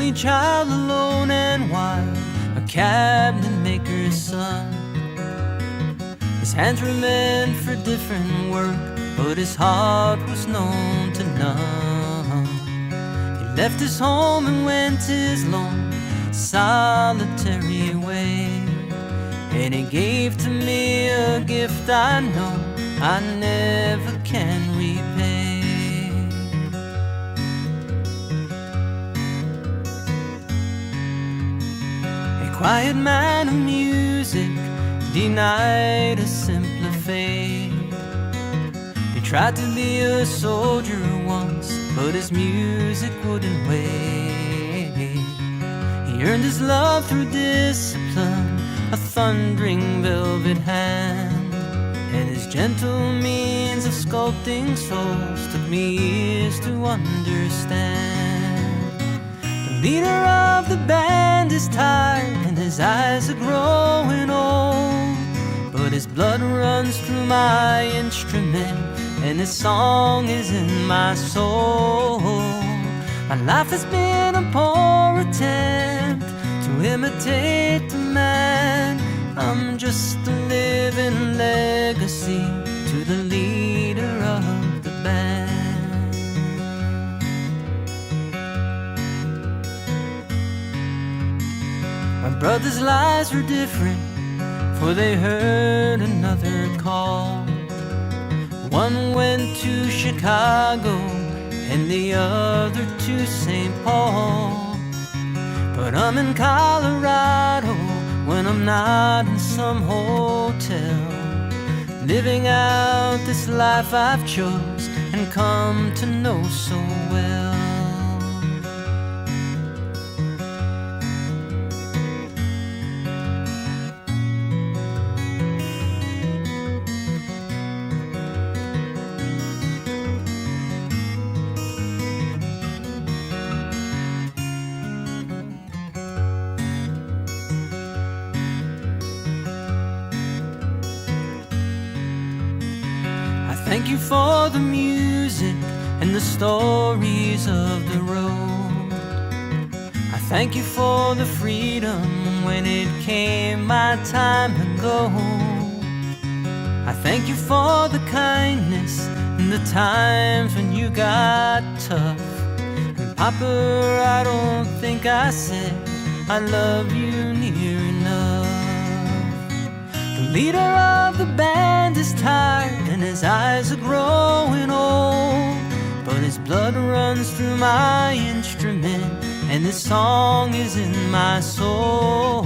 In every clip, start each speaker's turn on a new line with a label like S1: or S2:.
S1: only child, alone and wild, a cabinet maker's son. His hands were meant for different work, but his heart was known to none. He left his home and went his lone, solitary way, and he gave to me a gift I know I never can repay. A quiet man of music, denied a simpler fate. He tried to be a soldier once, but his music wouldn't wait. He earned his love through discipline, a thundering velvet hand, and his gentle means of sculpting souls took me years to understand. The leader of the band is tired and his eyes are growing old, but his blood runs through my instrument and his song is in my soul. My life has been a poor attempt to imitate the man. I'm just a living legacy to the leader of the band. My brother's lives were different, for they heard another call. One went to Chicago and the other to St. Paul. But I'm in Colorado when I'm not in some hotel, living out this life I've chose and come to know so well. Thank you for the music and the stories of the road. I thank you for the freedom when it came my time to go. I thank you for the kindness and the times when you got tough. And Papa, I don't think I said I love you near enough. The leader of the band is tired and his eyes are growing old, but his blood runs through my instrument and this song is in my soul.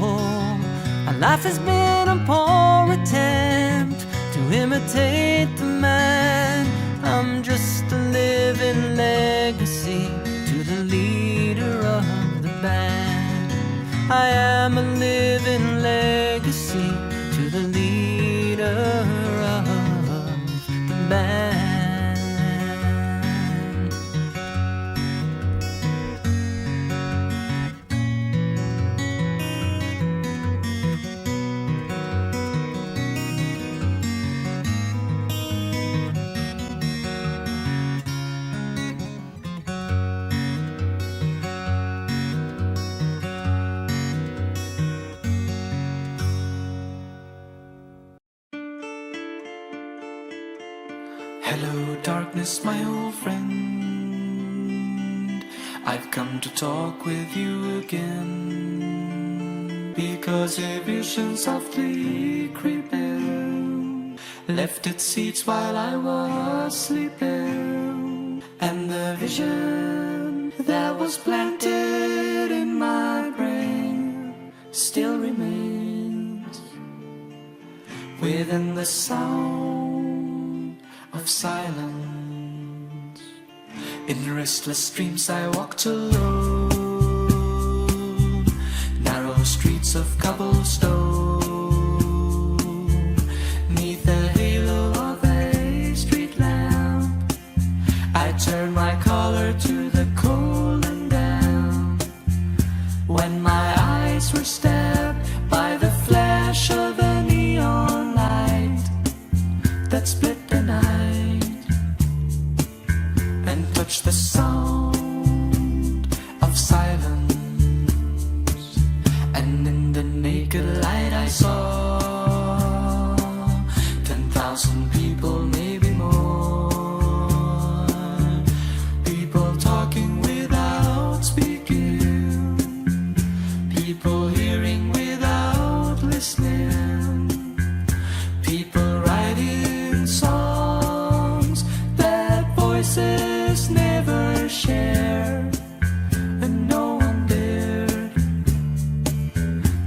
S1: My life has been a poor attempt to imitate the man. I'm just a living legacy to the leader of the band. I am a living legacy to the leader of the band.
S2: Hello darkness, my old friend, I've come to talk with you again, because a vision softly creeping left its seeds while I was sleeping, and the vision that was planted in my brain still remains within the sound of silence. In restless dreams I walked alone, narrow streets of cobblestone, neath the halo of a street lamp. I turned my collar to the cold and damp, when my eyes were stabbed by the flash of a neon light that split the night and touched the sound of silence. voices never share, and no one dared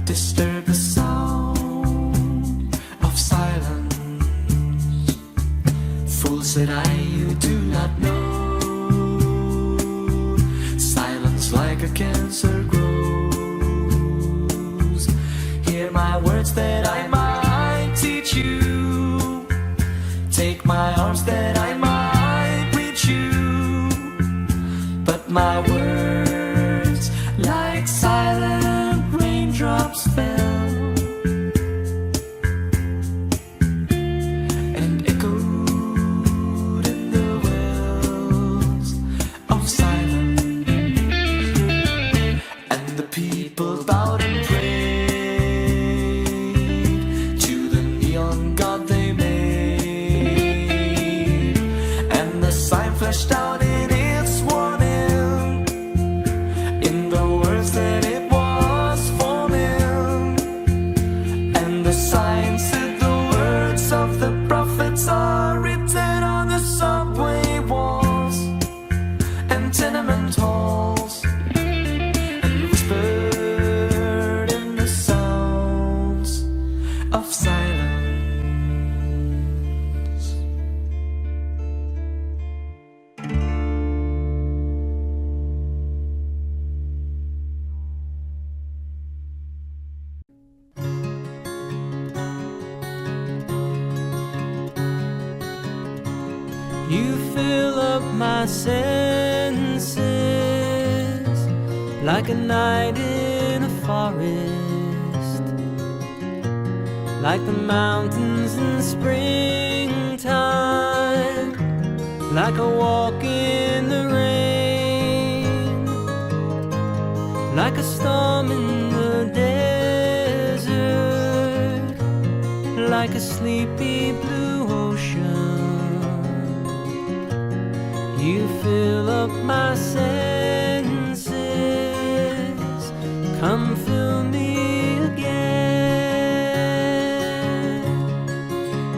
S2: disturb the sound of silence. Fool, said I, you do not know. Silence like a cancer grows. Hear my words that I might teach you. Take my arms that I might reach you. But my words, like silent raindrops, fell and echoed in the wells of silence. And the people bowed and prayed to the neon god they made. And the sign flashed out in its warning, in the words that it was forming. And the sign said the words of the prophets are written on the subway walls and tenement halls, and whispered in the sounds of silence.
S1: You fill up my senses like a night in a forest, like the mountains in springtime, like a walk in the rain, like a storm in the desert, like a sleepy blue ocean. You fill up my senses. Come fill me again.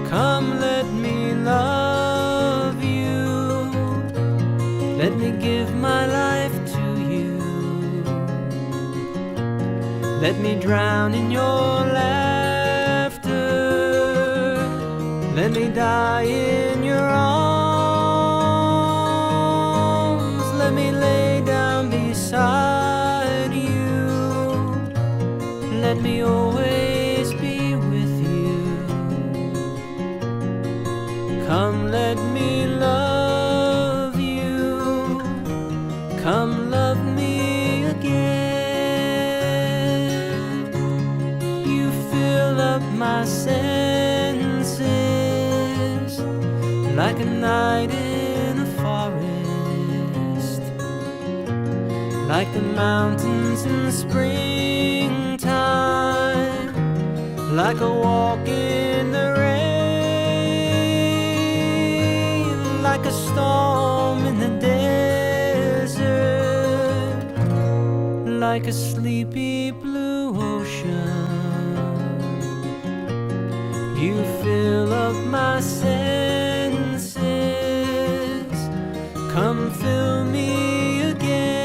S1: Come let me love you. Let me give my life to you. Let me drown in your laughter. Let me die in your arms. Let me lay down beside you. Let me always be with you. Come let me love you. Come love me again. You fill up my senses like a night in a forest, like the mountains in springtime, like a walk in the rain, like a storm in the desert, like a sleepy blue ocean. You fill up my senses. Come fill me again.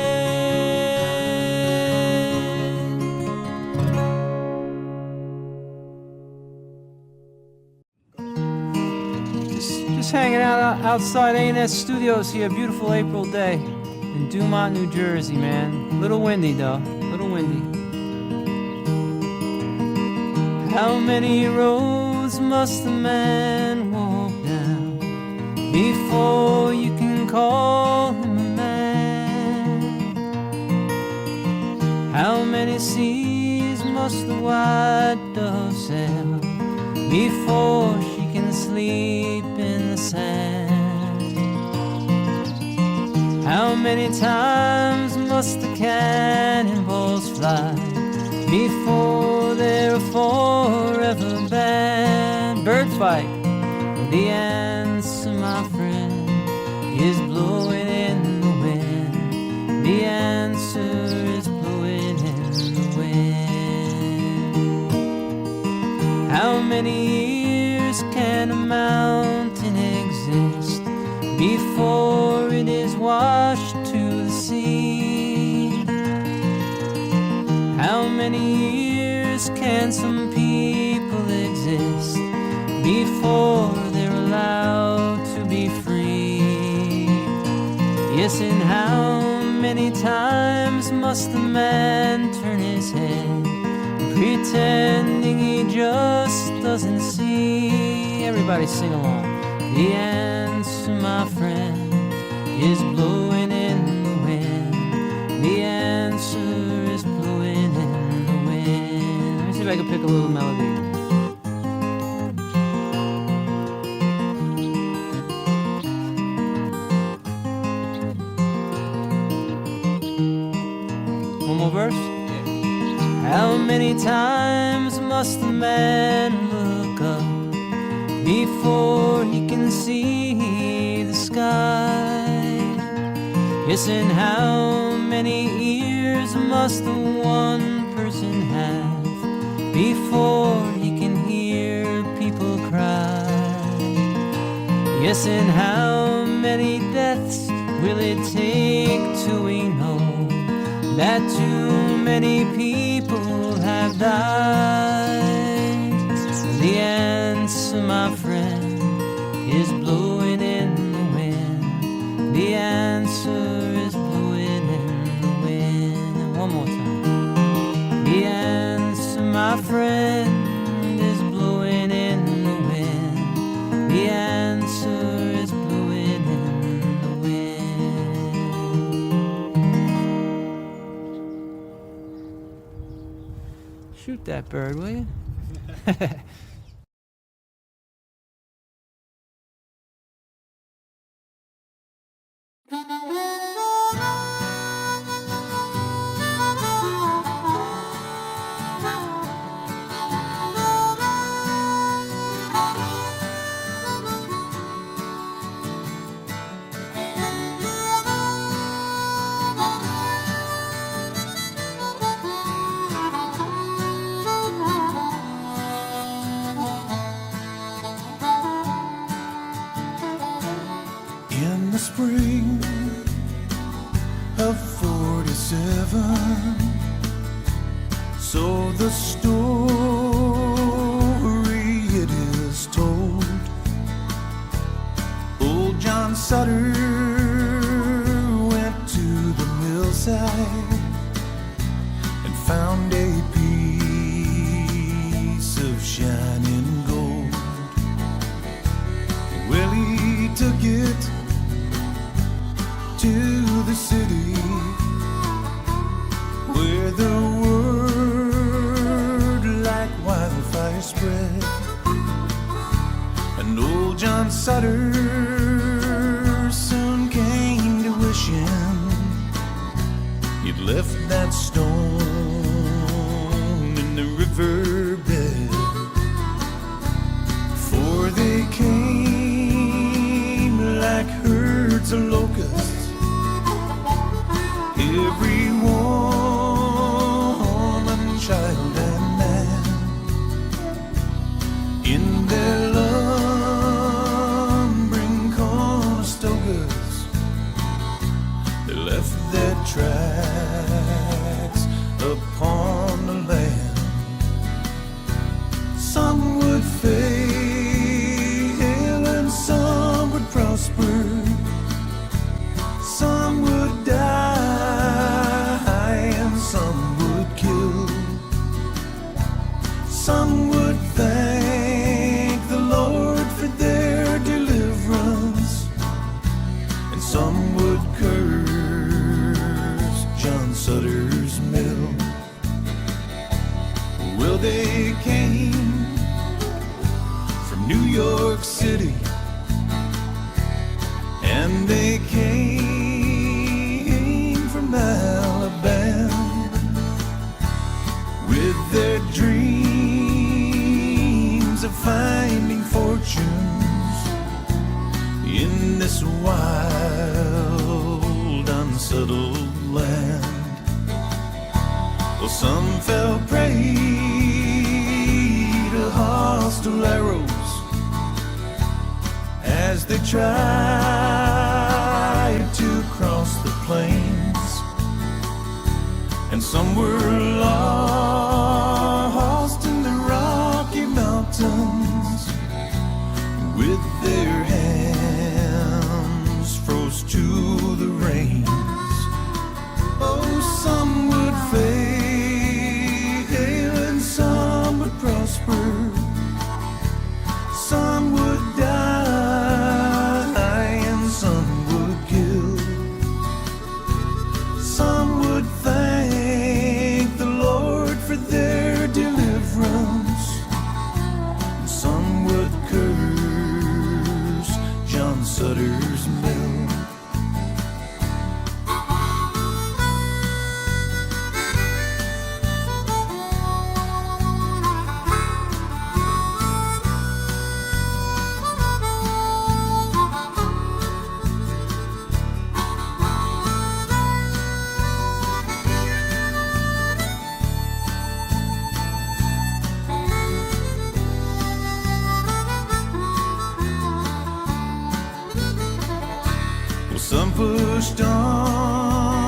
S1: Just hanging out outside A&S Studios here. Beautiful April day in Dumont, New Jersey, man. Little windy though, little windy. How many roads must a man walk down before you can call him a man? How many seas must the white dove sail before she can sleep in the sand? How many times must the cannonballs fly before they're forever banned? Birds fight. The answer, my friend, is blowing in the wind. The answer is blowing in the wind. How many years can a mountain exist before it is washed to the sea. How many years can some people exist before they're allowed to be free? Yes, and how many times must the man turn his head, pretending he just doesn't see? Everybody sing along. The answer, my friend, is blowing in the wind. The answer is blowing in the wind. Let me see if I can pick a little melody. One more verse? How many times must the man look up before he can see the sky? Yes, and how many ears must the one person have before he can hear people cry? Yes, and how many deaths will it take till we know that too many people have died? The answer, my friend, is blowing in the wind. The answer is blowing in the wind. One more time. The answer, my friend, is blowing in the wind. The answer is blowing in the wind. Shoot that bird, will you?
S3: In the spring of 47, so the story it is told, old John Sutter went to the millside and found a piece of shining gold. Well, he took it to the city where the word like wildfire spread, and old John Sutter soon came to wishing he'd left that stone in the riverbed, for they came like herds of locusts, every woman, child, and man. In their lumbering Conestogas, they left their tracks upon the land. Some would fail and some would prosper, some would die and some would kill. Some would thank the Lord for their deliverance, and some would curse John Sutter's mill. Well, they came from New York City, and they came from Alabama with their dreams of finding fortunes in this wild, unsettled land. Well, some fell prey to hostile arrows as they tried Some were lost in the Rocky Mountains, with their hands froze to the rains. Oh, some would fail and some would prosper. Some would die and some would kill. Some would thank the Lord for their deliverance, and some would curse John Sutter's mill. Some pushed on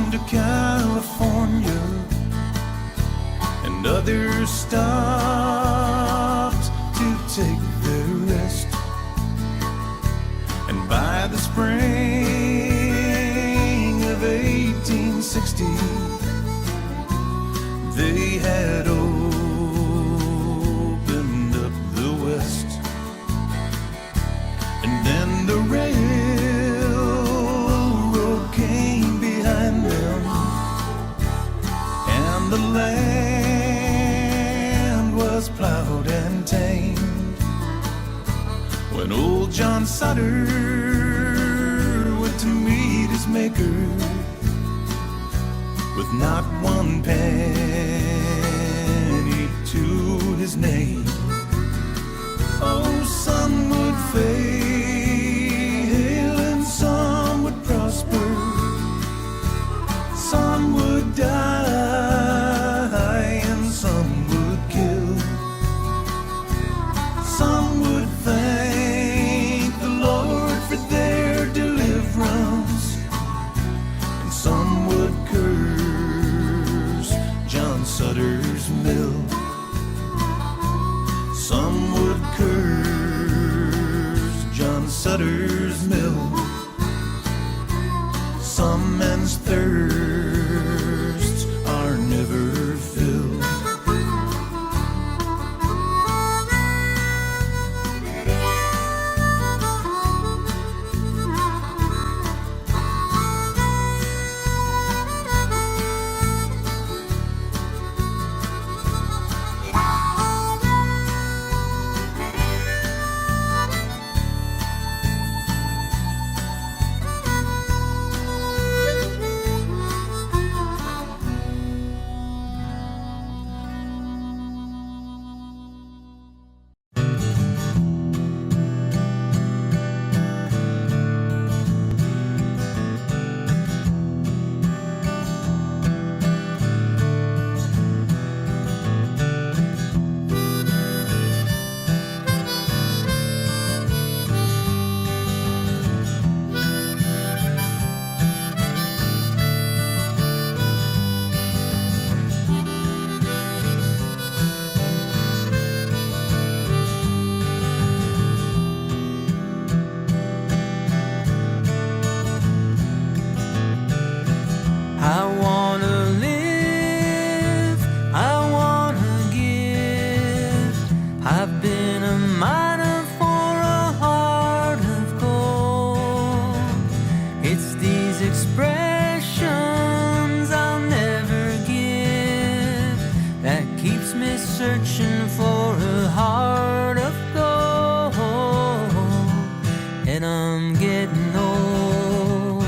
S3: to California, and others stopped to take their rest. And by the spring of 1860, they had opened up the West. And then the railroad came behind them, and the land was plowed and tamed. When old John Sutter went to meet his maker, with not one penny to his name. Oh, some would fail and some would prosper. Some would die and some would kill. Some would thank the Lord for their deliverance, and some would curse John Sutter's mill. Some would curse John Sutter's mill. Some men's thirsts are never filled.
S1: Searching for a heart of gold, and I'm getting old.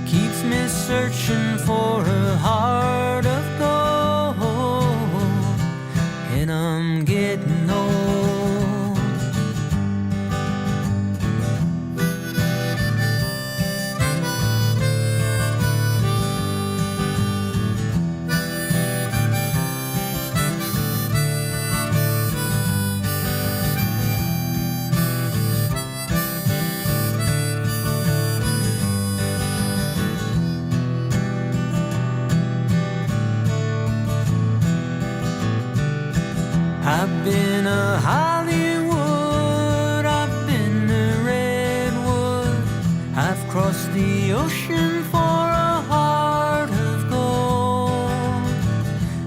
S1: Keeps me searching for a heart of gold, and I'm getting old. been to Hollywood, I've been to Redwood, I've crossed the ocean for a heart of gold.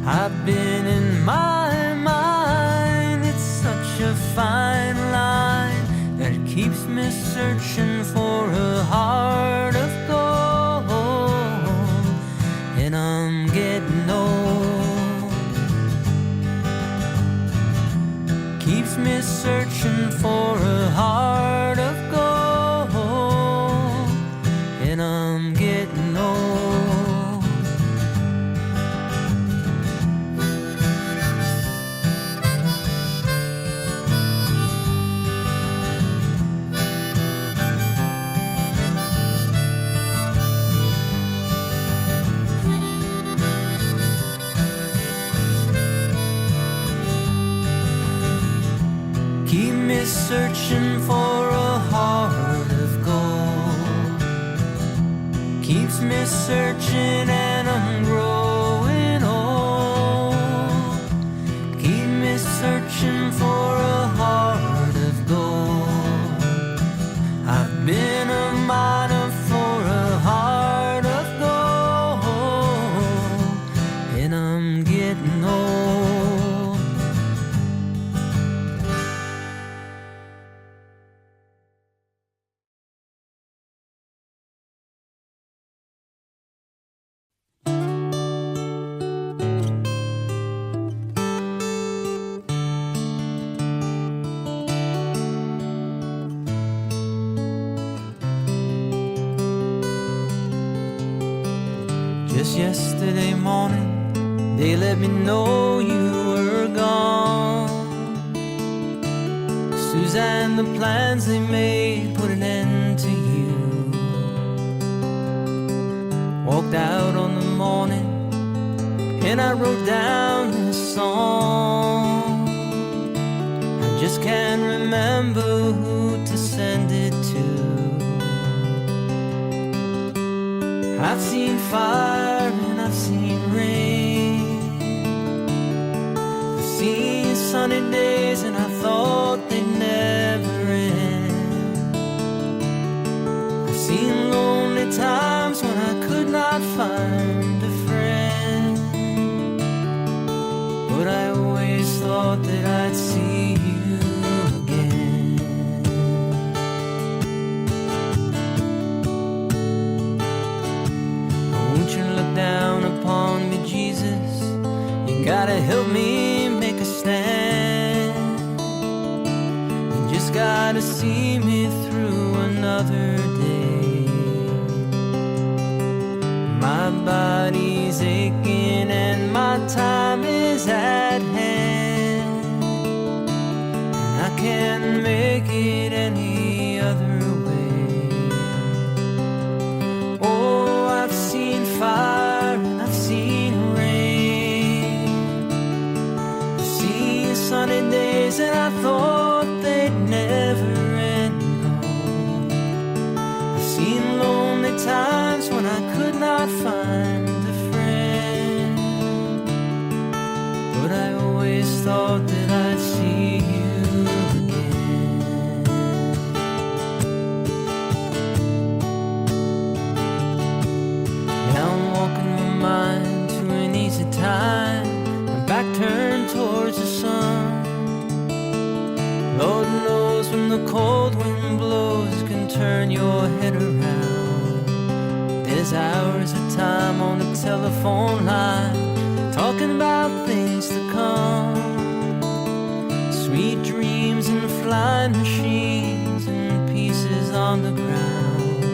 S1: I've been in my mind, it's such a fine line that it keeps me searching for a heart of gold. And I'm getting old, keeps me searching for a heart of gold. And I'm getting old. Keep me searching for a heart of gold. Keeps me searching and I'm growing old. Keep me searching for a heart of gold. I've been a miner for a heart of gold. And I'm getting old. Just yesterday morning, they let me know you were gone. Suzanne, the plans they made put an end to you. Walked out on the morning and I wrote down this song. I just can't remember who to send it to. I've seen fire and I've seen rain. I've seen sunny days and I thought they'd never end. I've seen lonely times when I could not find a friend. But I always thought that I'd see you again. Won't you look down upon me, Jesus? You gotta help me make a stand. You just gotta see me through another day. My body's aching and my time is at hand. And I can't make it any other way. Oh, I've seen fire and I've seen rain. I've seen sunny days and I thought they'd never end. I've seen lonely times when I could not find a friend. But I always thought that I'd see you again. Now I'm walking my mind to an easy time, my back turned towards the sun. Lord knows when the cold wind blows it can turn your head around. There's hours of time on the telephone line talking about things to come. Sweet dreams and flying machines and pieces on the ground.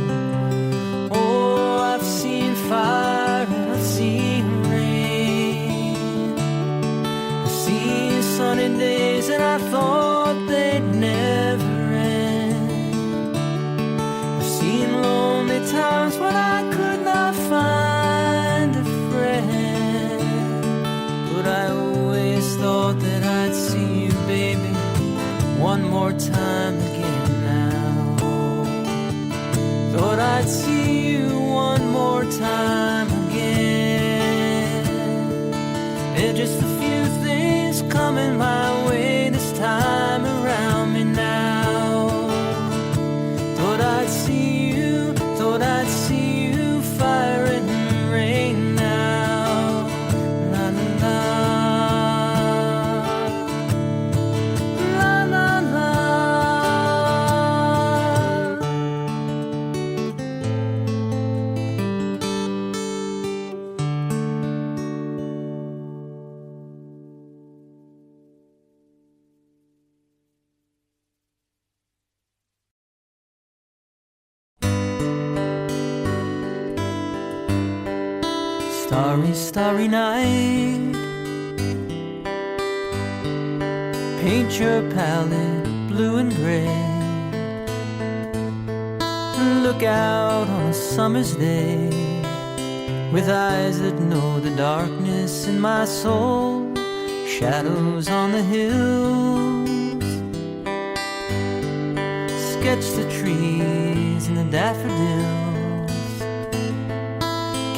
S1: Oh, I've seen fire and I've seen rain. I've seen sunny days and I thought they'd never end. I've seen lonely times when I could not find a friend. But I always thought that I'd see you, baby, one more time again now. Thought I'd see you one more time again. There's just a few things coming my way this Starry, starry night, paint your palette blue and gray. Look out on a summer's day with eyes that know the darkness in my soul. Shadows on the hills, sketch the trees and the daffodils,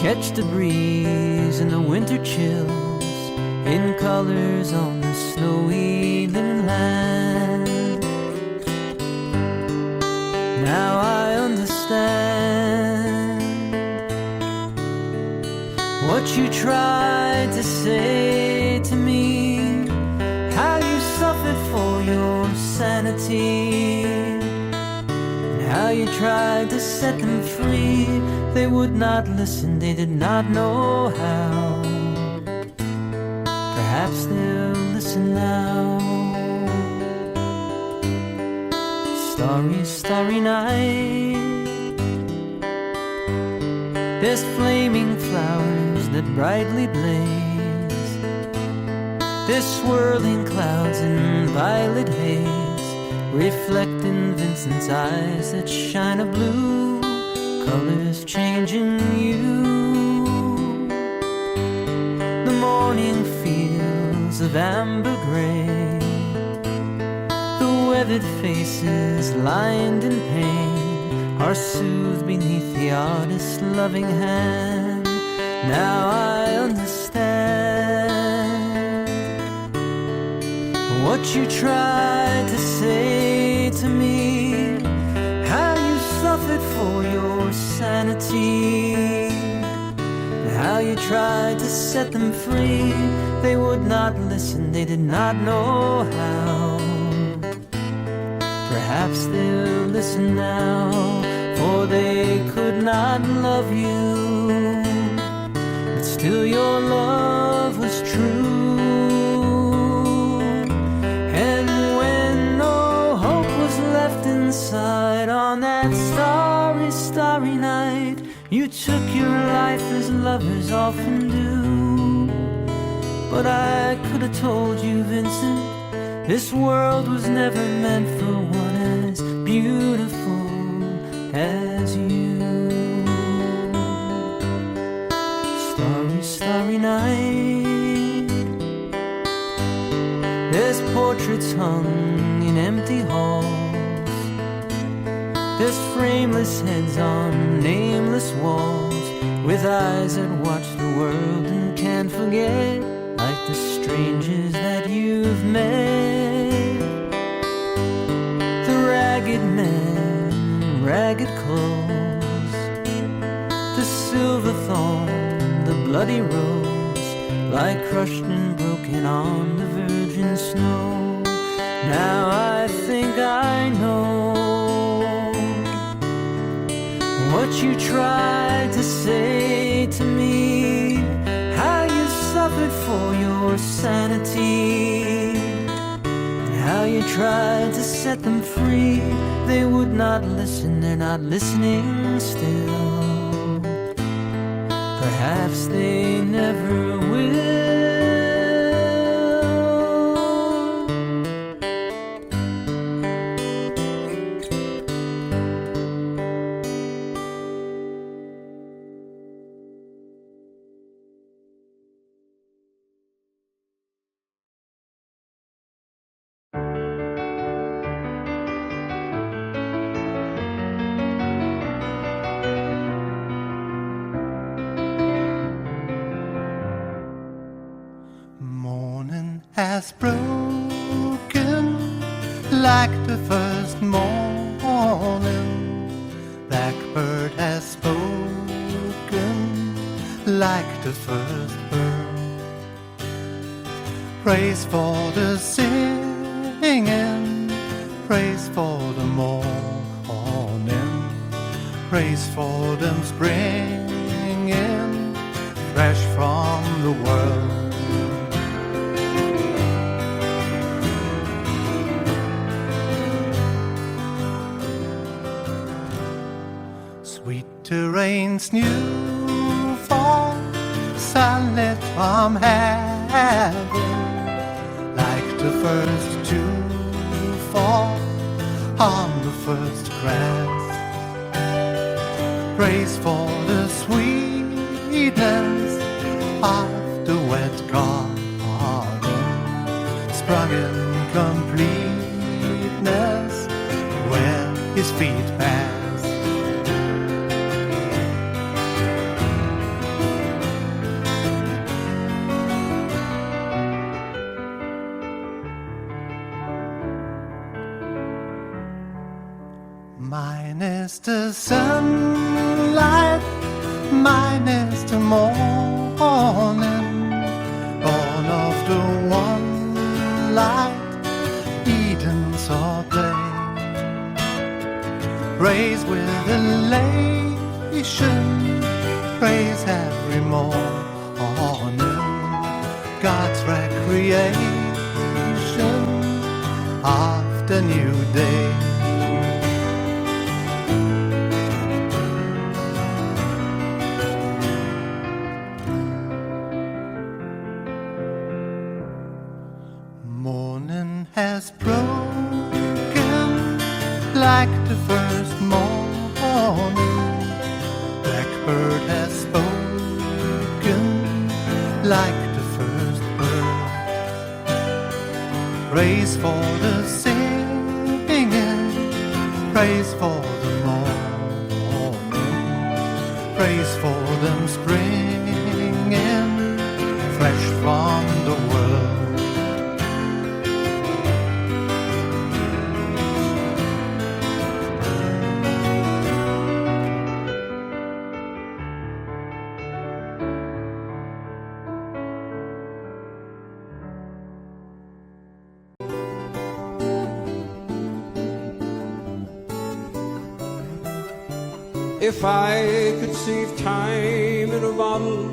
S1: catch the breeze and the winter chills in colors on the snowy linen land. Now I understand what you tried to say to me, how you suffered for your sanity, and how you tried to set them free. They would not listen, they did not know how. Perhaps they'll listen now. Starry, starry night, there's flaming flowers that brightly blaze, there's swirling clouds in violet haze, reflecting Vincent's eyes that shine a blue, colors changing you. The morning fields of amber gray, weathered faces lined in pain are soothed beneath the artist's loving hand. Now I understand what you tried to say to me, how you suffered for your sanity, and how you tried to set them free. They would not listen, they did not know how. Perhaps they'll listen now, for they could not love you, but still your love was true. And when no hope was left inside on that starry, starry night, you took your life as lovers often do. But I could have told you, Vincent, this world was never meant for one as beautiful as you. Starry, starry night, there's portraits hung in empty halls, there's frameless heads on nameless walls, with eyes that watch the world and can't forget, like the strangers that you've met. The ragged men, ragged clothes, the silver thorn, the bloody rose, lie crushed and broken on the virgin snow. Now I think I know what you tried to say to me, how you suffered for your sanity, and how you tried to set them free. They would not listen, they're not listening still. Perhaps they never will.
S4: Has broken like the first morning. Blackbird has spoken like the first bird. Praise for the singing, praise for the morning, praise for them springing fresh from the world. Sweet rain's new fall, sunlit from heaven, like the first to fall on the first grass. Praise for the sweetness of the wet garden, sprung in completeness where his feet pass. Mine is the sunlight, mine is the morning, born of the one light, Eden's our play. Praise with elation, praise every morning, God's recreation of the new day. Morning has broken like the first morning. Blackbird has spoken like the first bird. Praise for the singing, praise for the morning, praise for them springing fresh from the world.
S5: If I could save time in a bottle,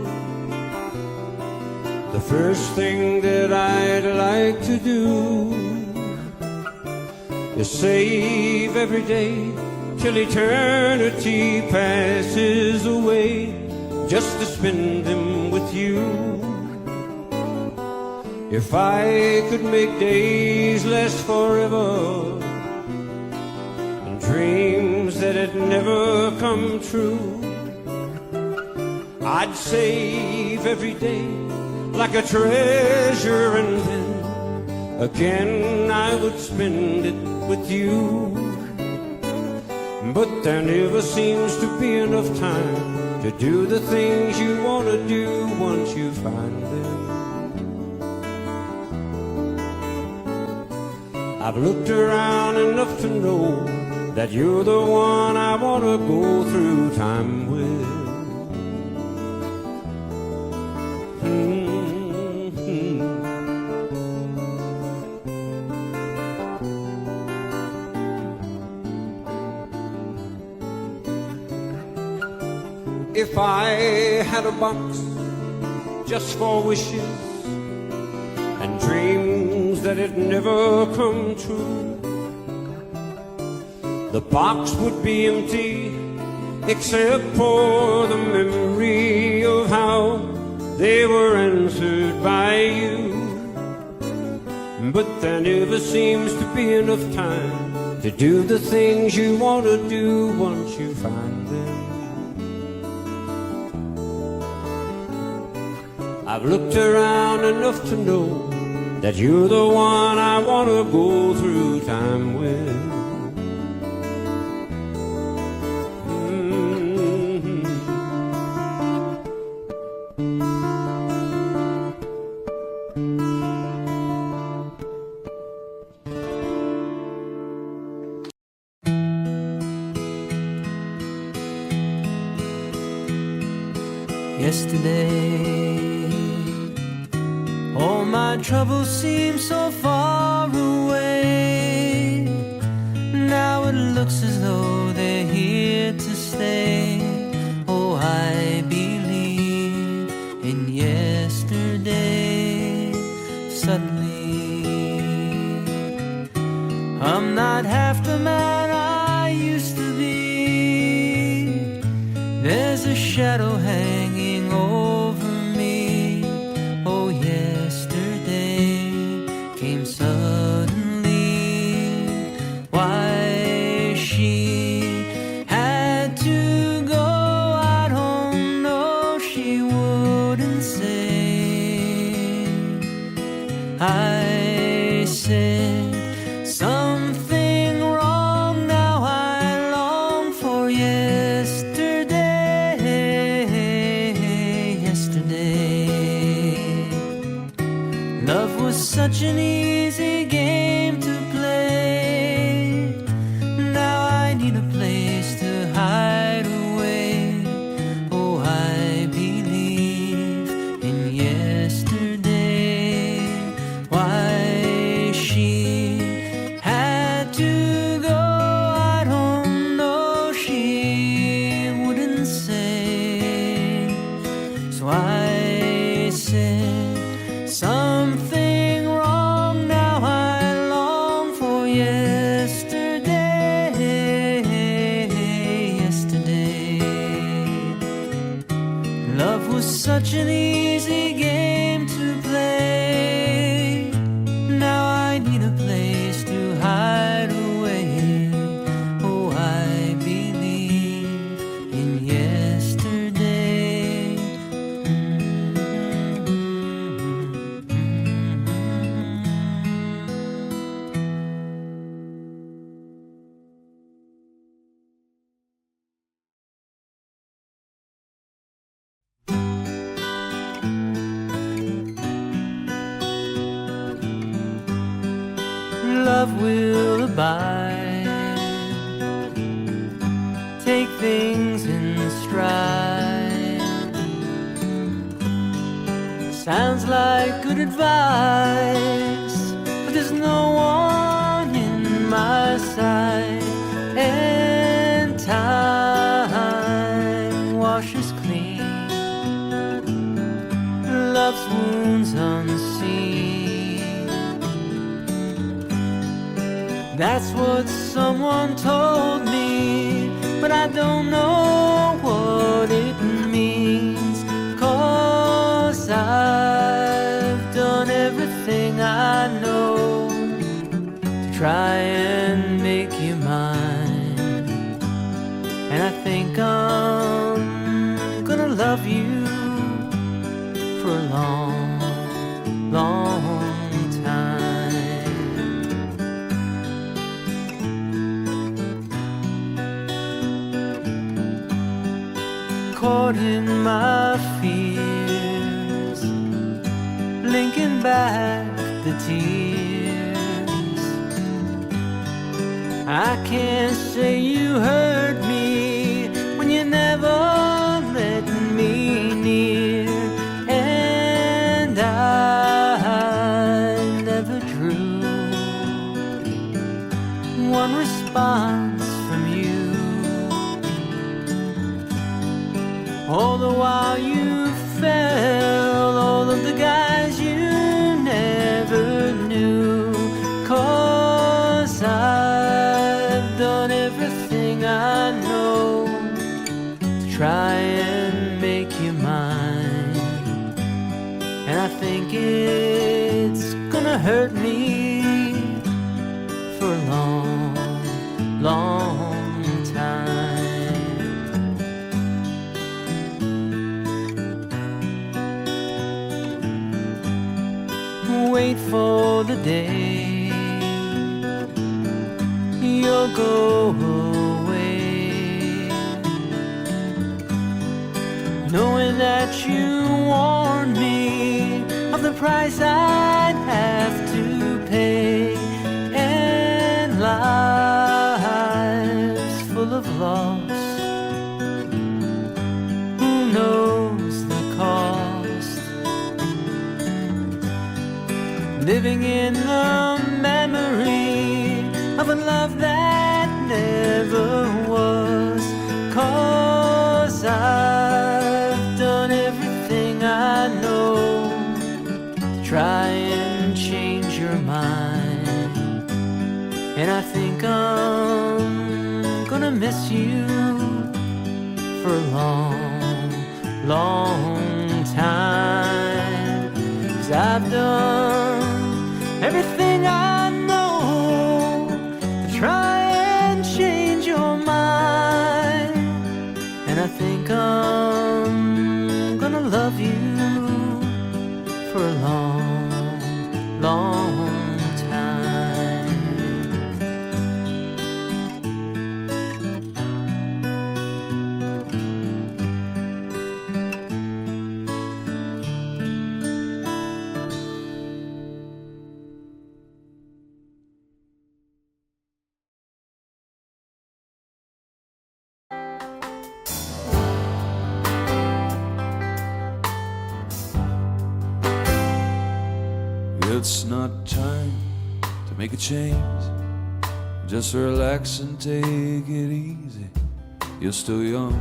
S5: the first thing that I'd like to do is save every day till eternity passes away, just to spend them with you. If I could make days last forever, dreams that had never come true, I'd save every day like a treasure, and then again I would spend it with you. But there never seems to be enough time to do the things you want to do once you find them. I've looked around enough to know that you're the one I want to go through time with. If I had a box just for wishes and dreams that had never come true, the box would be empty except for the memory of how they were answered by you. But there never seems to be enough time to do the things you want to do once you find them. I've looked around enough to know that you're the one I want to go through time with.
S1: Yesterday, all my troubles seem so far away. Now it looks as though they're here to stay. Oh, I believe in yesterday. Suddenly, I'm not half the man I used to be. There's a shadow hanging over me. such an easy game to play. Now I need a place to hide away. Oh, I believe in yesterday. Why she had to go, I don't know. She wouldn't say. So I said something wrong. Now I long for yesterday. Yesterday, love was such an easy game to play. Now I need a place to hide away. Oh, I believe in yesterday. Love will abide, take things in stride. Sounds like good advice, but there's no one in my sight. And time washes clean love's wounds unseen. That's what someone told me, but I don't know what it means. 'Cause I've done everything I know to try and make you mine. And I think I'm gonna love you for a long, long time. Caught in my fears, blinking back the tears. I can't say you hurt me when you never let me near. And I never drew one response from you. All the while you fell all of the guys you never knew. 'Cause I've done everything I know to try and make you mine. And I think it's gonna hurt me for a long, long time. Wait for the day you'll go away, knowing that you warned me of the price I'd have to pay. And life's full of loss, who knows the cost? Living in the memory of a love that never was. 'Cause I've done everything I know to try and change your mind. And I think I'm gonna miss you for a long, long time. 'Cause I've done everything I know to try and change your mind. And I think I'm gonna love you for a long, long time.
S6: it's not time to make a change. Just relax and take it easy. You're still young,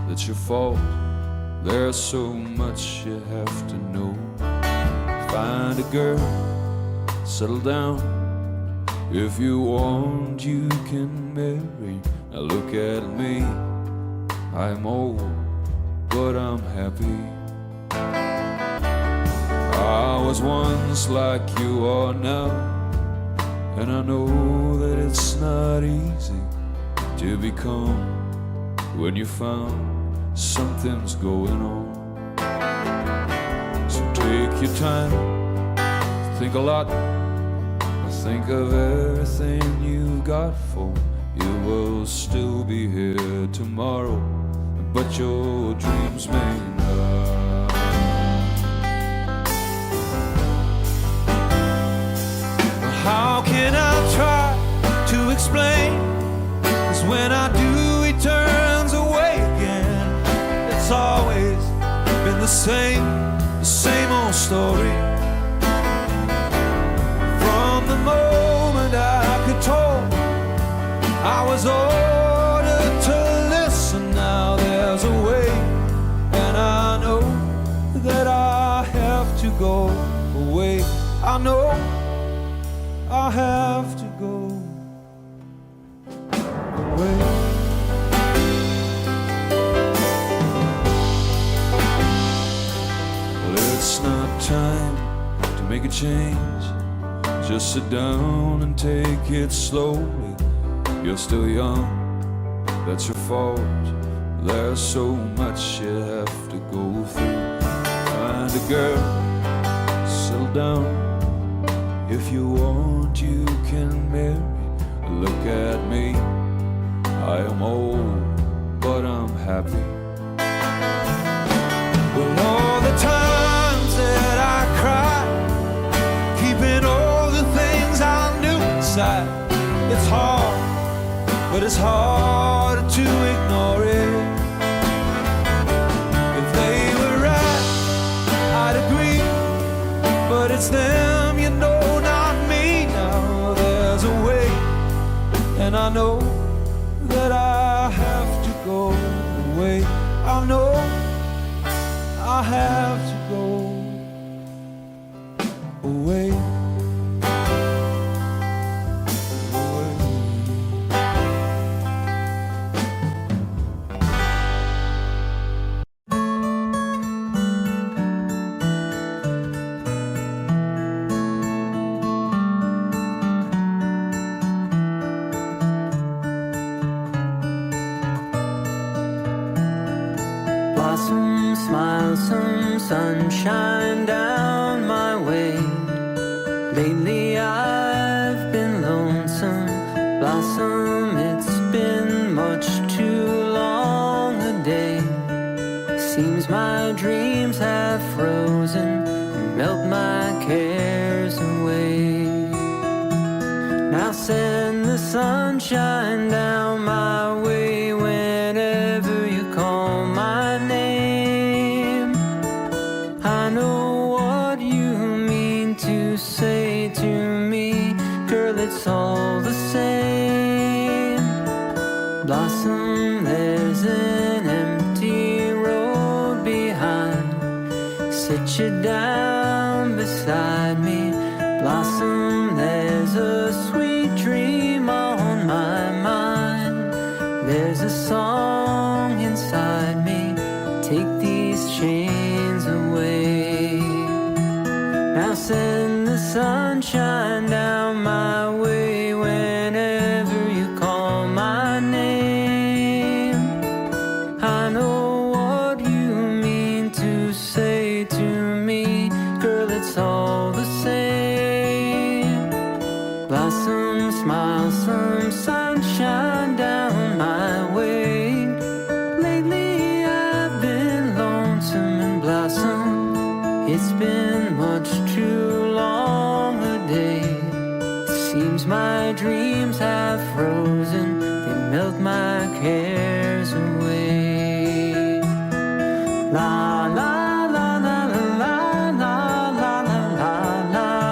S6: that's your fault. There's so much you have to know. Find a girl, settle down. If you want, you can marry. Now look at me, I'm old, but I'm happy. I was once like you are now, and I know that it's not easy to become when you found something's going on. So take your time, think a lot, think of everything you've got, for you will still be here tomorrow, but your dreams may not.
S3: How can I try to explain? 'Cause when I do, he turns away again. It's always been the same old story. From the moment I could talk, I was ordered to listen. Now there's a way, and I know that I have to go away. I know I have to go away.
S6: Well, it's not time to make a change. Just sit down and take it slowly. You're still young, that's your fault. There's so much you have to go through. Find a girl, settle down. If you want, you can marry. Look at me, I am old, but I'm happy.
S3: Well, all the times that I cried, keeping all the things I knew inside, it's hard, but it's harder to ignore it. If they were right, I'd agree, but it's them, you know, not me. Now there's a way, and I know that I have to go away. I know I have to go away.
S1: Blossom, smile, some sunshine down my way. Lately I've been lonesome. Blossom, it's been much too long a day. Seems my dreams have frozen and melt my cares away. Now send the sunshine down my way whenever you call my name. I know what you mean to say to me, girl, it's all the same. Blossom, there's an empty road behind. Sit you down beside me. Blossom, there's a sweet dream on my mind. There's a song inside me, take these chains away. Now send the sunshine down my way whenever you call my name. I know what you mean to say to me, girl, it's all the same. Blossom, smile, some sunshine down my way. Lately I've been lonesome and blossom. It's been much too long a day. Seems my dreams have frozen, they melt my cares away. La la la la la la la la la la la.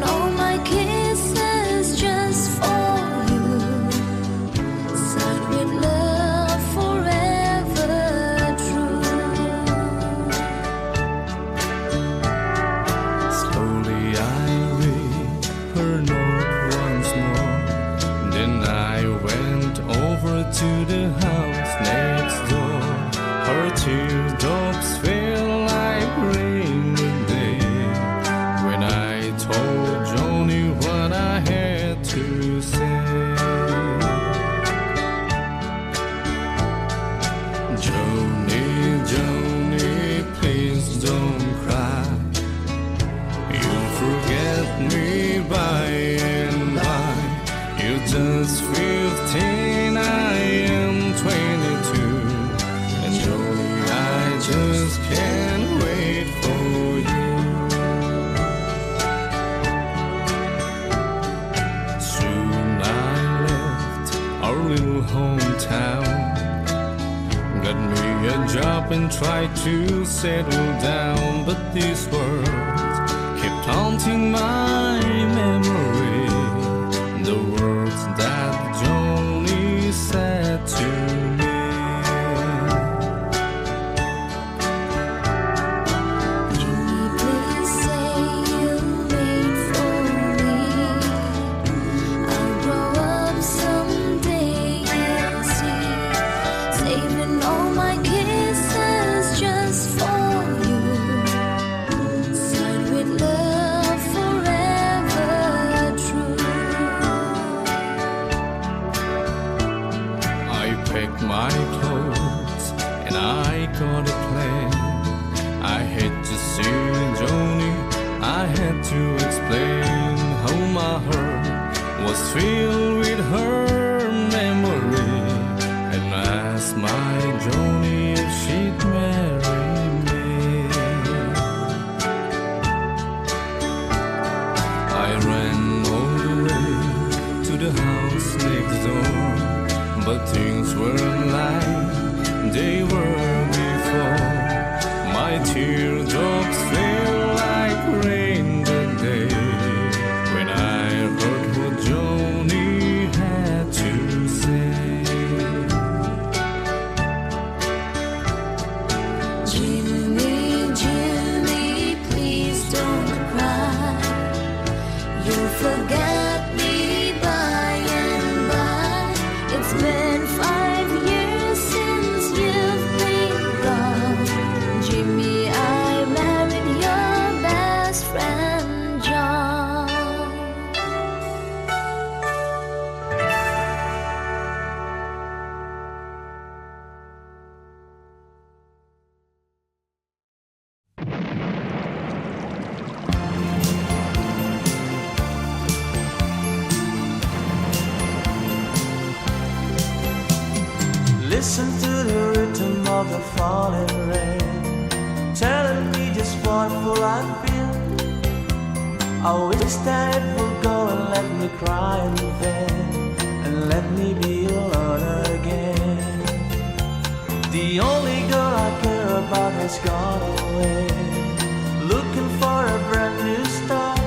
S7: all my kisses just for you. Signed with love forever true.
S2: Slowly I read her note once more. Then I went over to the house next door. Her teardrops fell like rain today. When I told Johnny what I had to say. Johnny, Johnny, please don't cry. You'll forget me by and by. You're just 15, I am 22. And Johnny, I just can't wait for you. Soon I left our little hometown. Got me a job and tried to settle down. But these words kept haunting my memory. The words that Johnny said to me.
S7: Jimmy, please say you'll wait for me. I'll grow up someday and see. Saving all my kisses just for you. Signed with love forever true.
S2: I packed my clothes and I got a plan. I had to see Johnny, I had to explain how my heart was filled with her memory. And I asked my Johnny if she'd marry me. I ran all the way to the house next door. But things weren't like they were before. My teardrops fell like rain that day. When I heard what Johnny had to say.
S7: Jimmy, Jimmy, please don't cry. You'll forget me by and by. It's been 5 years since you've been gone. Jimmy, I married your best friend, John.
S1: Listen to the rhythm of the falling rain, telling me just what fool I've been. I wish that it would go and let me cry in vain, and let me be alone again. The only girl I care about has gone away, looking for a brand new start.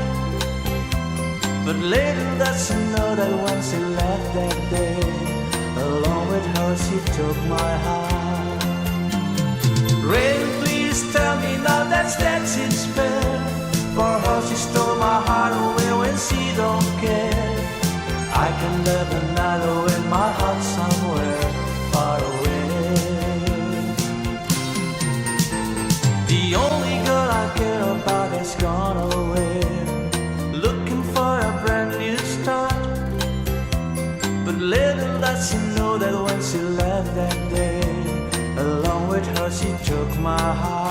S1: But little does she know that when she left that day, along with her she took my heart. Rain, please tell me now that's it's fair. For her she stole my heart away when she don't care. I can live another in my heart somewhere far away. The only girl I care about has gone away, looking for a brand new start. But little does she know that when she left that day, along with her she took my heart.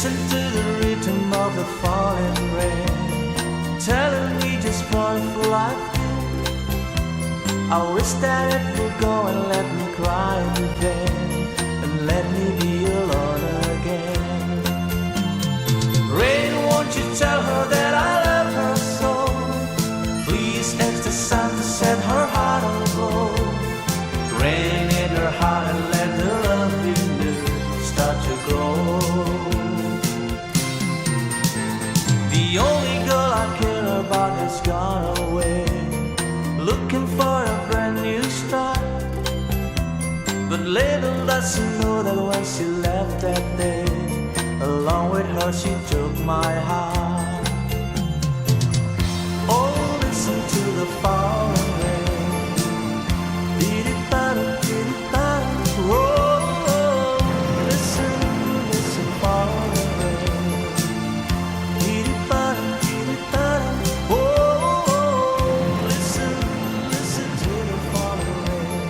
S2: Listen to the rhythm of the falling rain, telling me just wonderful life. I wish that it would go and let me cry in vain, and let me be alone again. Rain, won't you tell her that I love her so? Please ask the sun to set her heart aglow. Rain in her heart and let the love in you start to grow. The only girl I care about has gone away, looking for a brand new start. But little does she know that when she left that day, along with her she took my heart. Oh, listen to the falling rain. Dee-dee-ba-da, dee-dee-ba-da. Oh, listen, listen, falling rain. Dee-dee-ba-da, dee-dee-ba-da. Oh, listen, listen to the falling rain.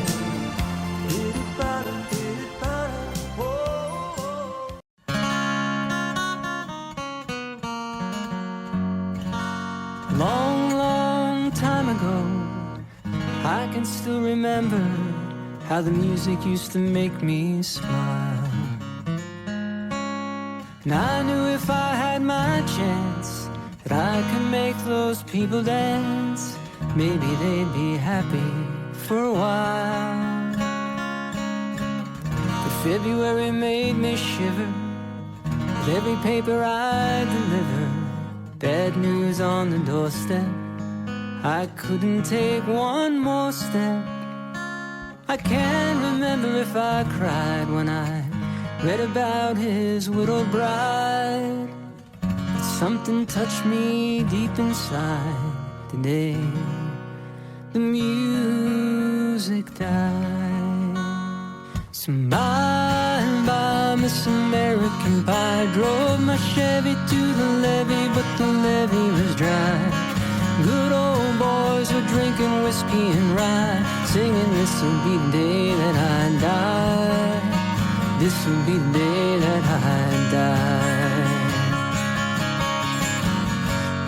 S2: Dee-dee-ba-da, dee-dee-ba-da. Oh.
S1: Long, long time ago, I can still remember how the music used to make me smile. And I knew if I had my chance that I could make those people dance, maybe they'd be happy for a while. But February made me shiver with every paper I delivered. Bad news on the doorstep, I couldn't take one more step. I can't remember if I cried when I read about his widowed bride. But something touched me deep inside the day the music died. So bye, Miss American Pie. Drove my Chevy to the levee, but the levee was dry. Good old boys were drinking whiskey and rye, singing, this'll be the day that I die. This'll be the day that I die.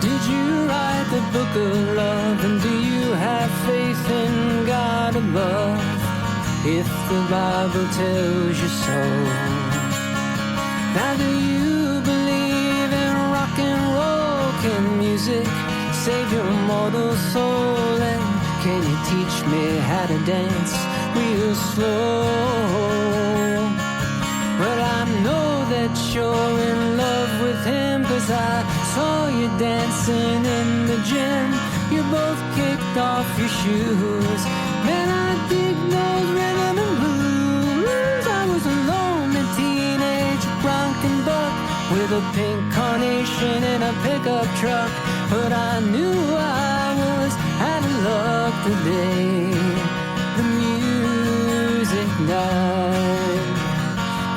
S1: Did you write the book of love, and do you have faith in God above? If the Bible tells you so. Now do you believe in rock and roll? Can music save your mortal soul? And can you teach me how to dance real slow? Well, I know that you're in love with him, 'cause I saw you dancing in the gym. You both kicked off your shoes. Man, I dig those rhythm and blues. I was a lonely teenage bronco buck with a pink carnation in a pickup truck, but I knew I was out of luck the day the music died.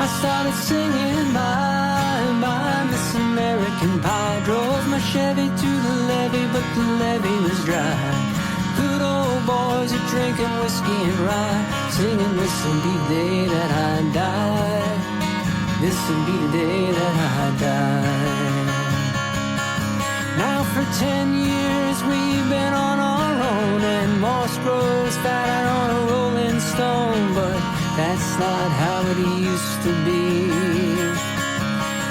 S1: I started singing bye, Miss American Pie. Drove my Chevy to the levee, but the levee was dry. Good old boys are drinking whiskey and rye, singing, this'll be the day that I die. This'll be the day that I die. Now for 10 years we've been on our own, and moss grows fatter on a rolling stone, but that's not how it used to be.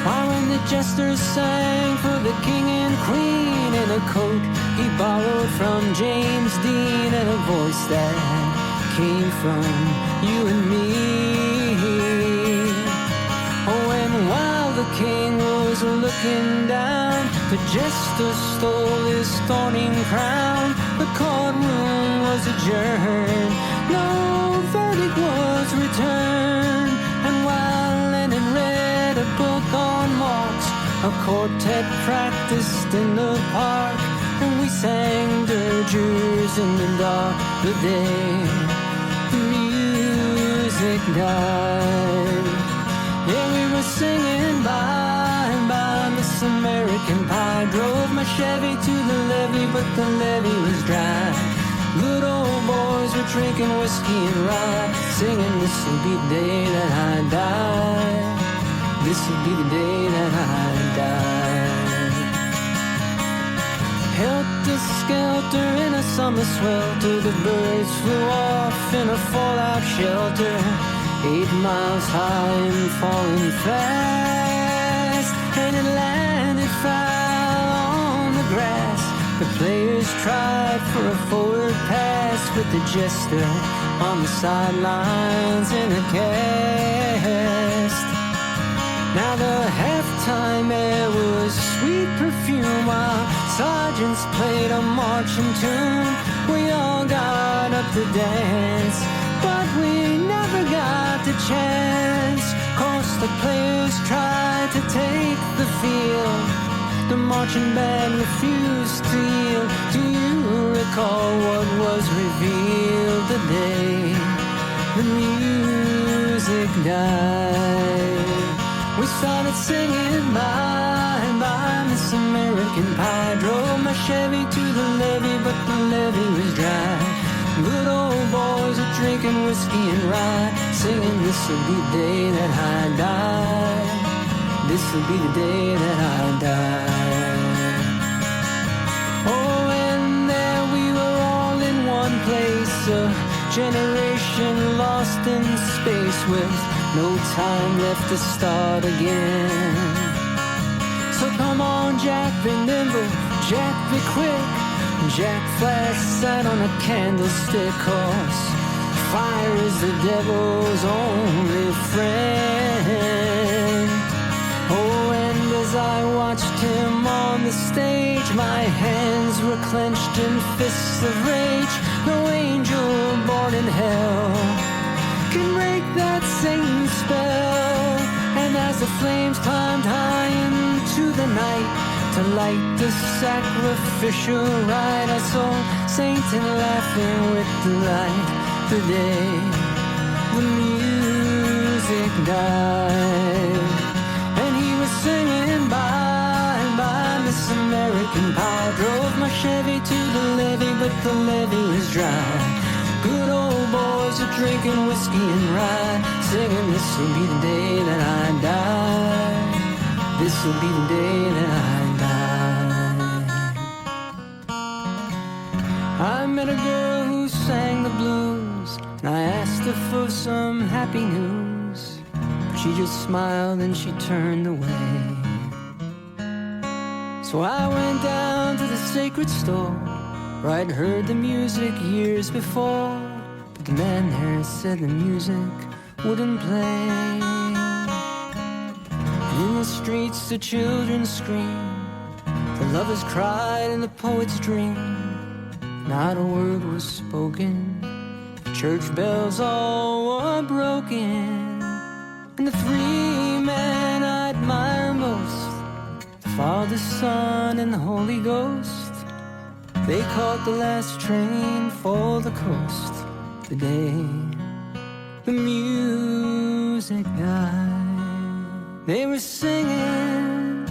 S1: Why, when the jesters sang for the king and queen in a coat he borrowed from James Dean, and a voice that came from you and me. Oh, and while the king was looking down, the jester stole his thorny crown. The courtroom was adjourned, no verdict was returned. And while Lennon read a book on Marx, a quartet practiced in the park, and we sang dirges in the dark the day the music died. Yeah, we were singing bye, Miss American Pie. Drove my Chevy to the levee, but the levee was dry. Good old boys were drinking whiskey and rye, singing, this'll be the day that I die. this will be the day that I die. Helter-skelter in a summer swelter, the birds flew off in a fallout shelter, 8 miles high and falling fast, and it landed foul on the grass. The players tried for a forward pass with the jester on the sidelines in a cast. Now the halftime air was sweet perfume while sergeants played a marching tune. We all got up to dance, but we never got the chance, 'cause the players tried to take the field. The marching band refused to yield. Do you recall what was revealed the day the music died? We started singing bye, bye, Miss American Pie. Drove my Chevy to the levee, but the levee was dry. Good old boys are drinking whiskey and rye, singing this will be the day that I die. This will be the day that I die. Oh, and there we were all in one place, a generation lost in space with no time left to start again. So come on, Jack, be nimble, Jack, be quick. Jack Flash sat on a candlestick, 'cause fire is the devil's only friend. Oh, and as I watched him on the stage, my hands were clenched in fists of rage. No angel born in hell can break that Satan spell. And as the flames climbed high into the night to light the sacrificial rite, I saw Satan laughing with delight the day the music died. And he was singing bye, bye, Miss American Pie. Drove my Chevy to the levee, but the levee was dry. Good old boys are drinking whiskey and rye, singing this will be the day that I die. This will be the day that I die. I met a girl who sang the blues, and I asked her for some happy news, but she just smiled and she turned away. So I went down to the sacred store where I'd heard the music years before, but the man there said the music wouldn't play. And in the streets the children screamed, the lovers cried and the poets dreamed. Not a word was spoken, the church bells all were broken. And the 3 men I admire most, the Father, Son, and the Holy Ghost, they caught the last train for the coast the day the music died. They were singing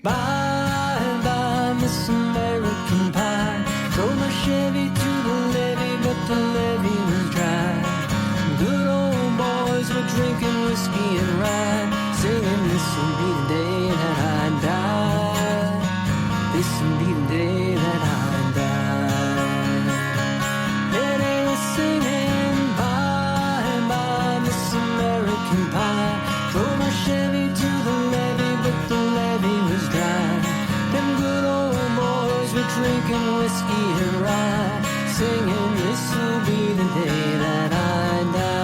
S1: bye, bye, Miss American Pie. Drove my Chevy to the levee, but the levee was dry. Good old boys were drinking whiskey and rye, singing this will be the day that I die. This will be the day that I die. Yeah, they were singing bye, bye, Miss American Pie. Drove my Chevy to the levee, but the levee was dry. Them good old boys were drinking whiskey and rye, singing this will be the day that I die.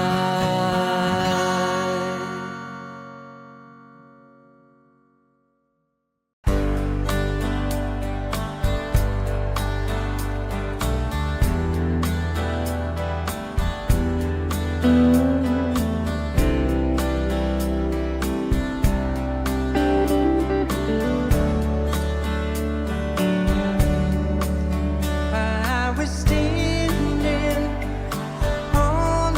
S2: I was standing all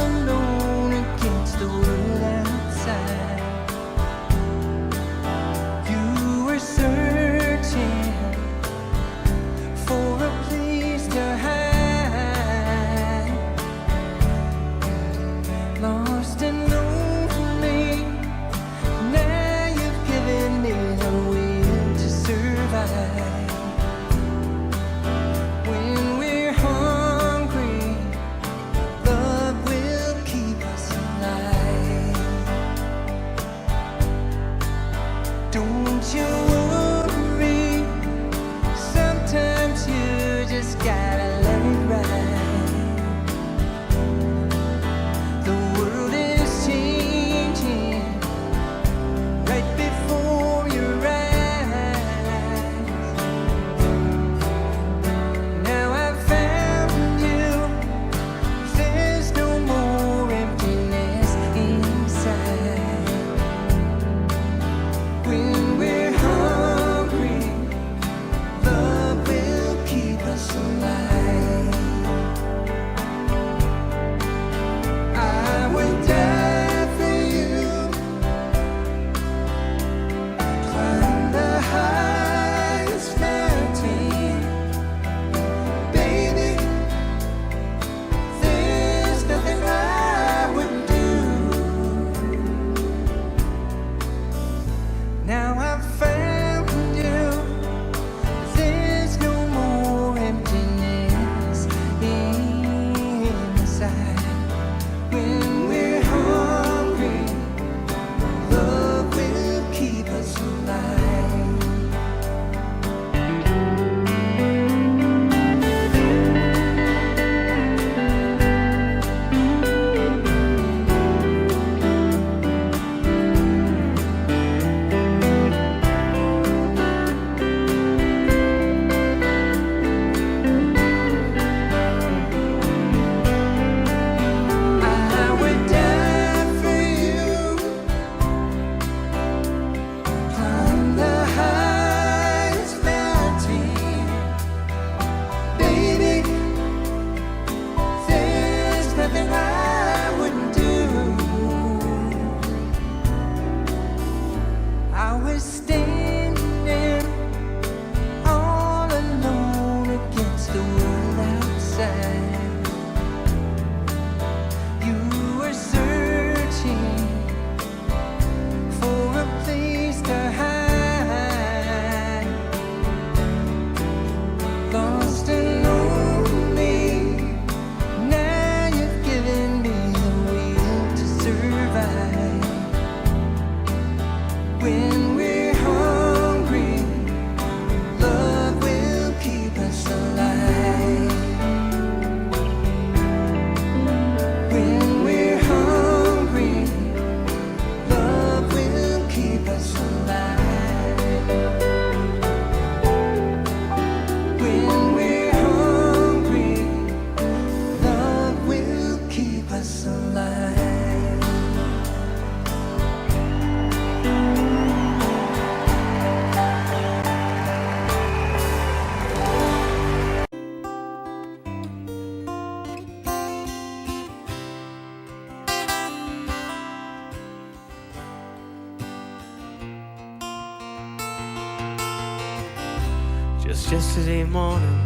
S1: Just yesterday morning,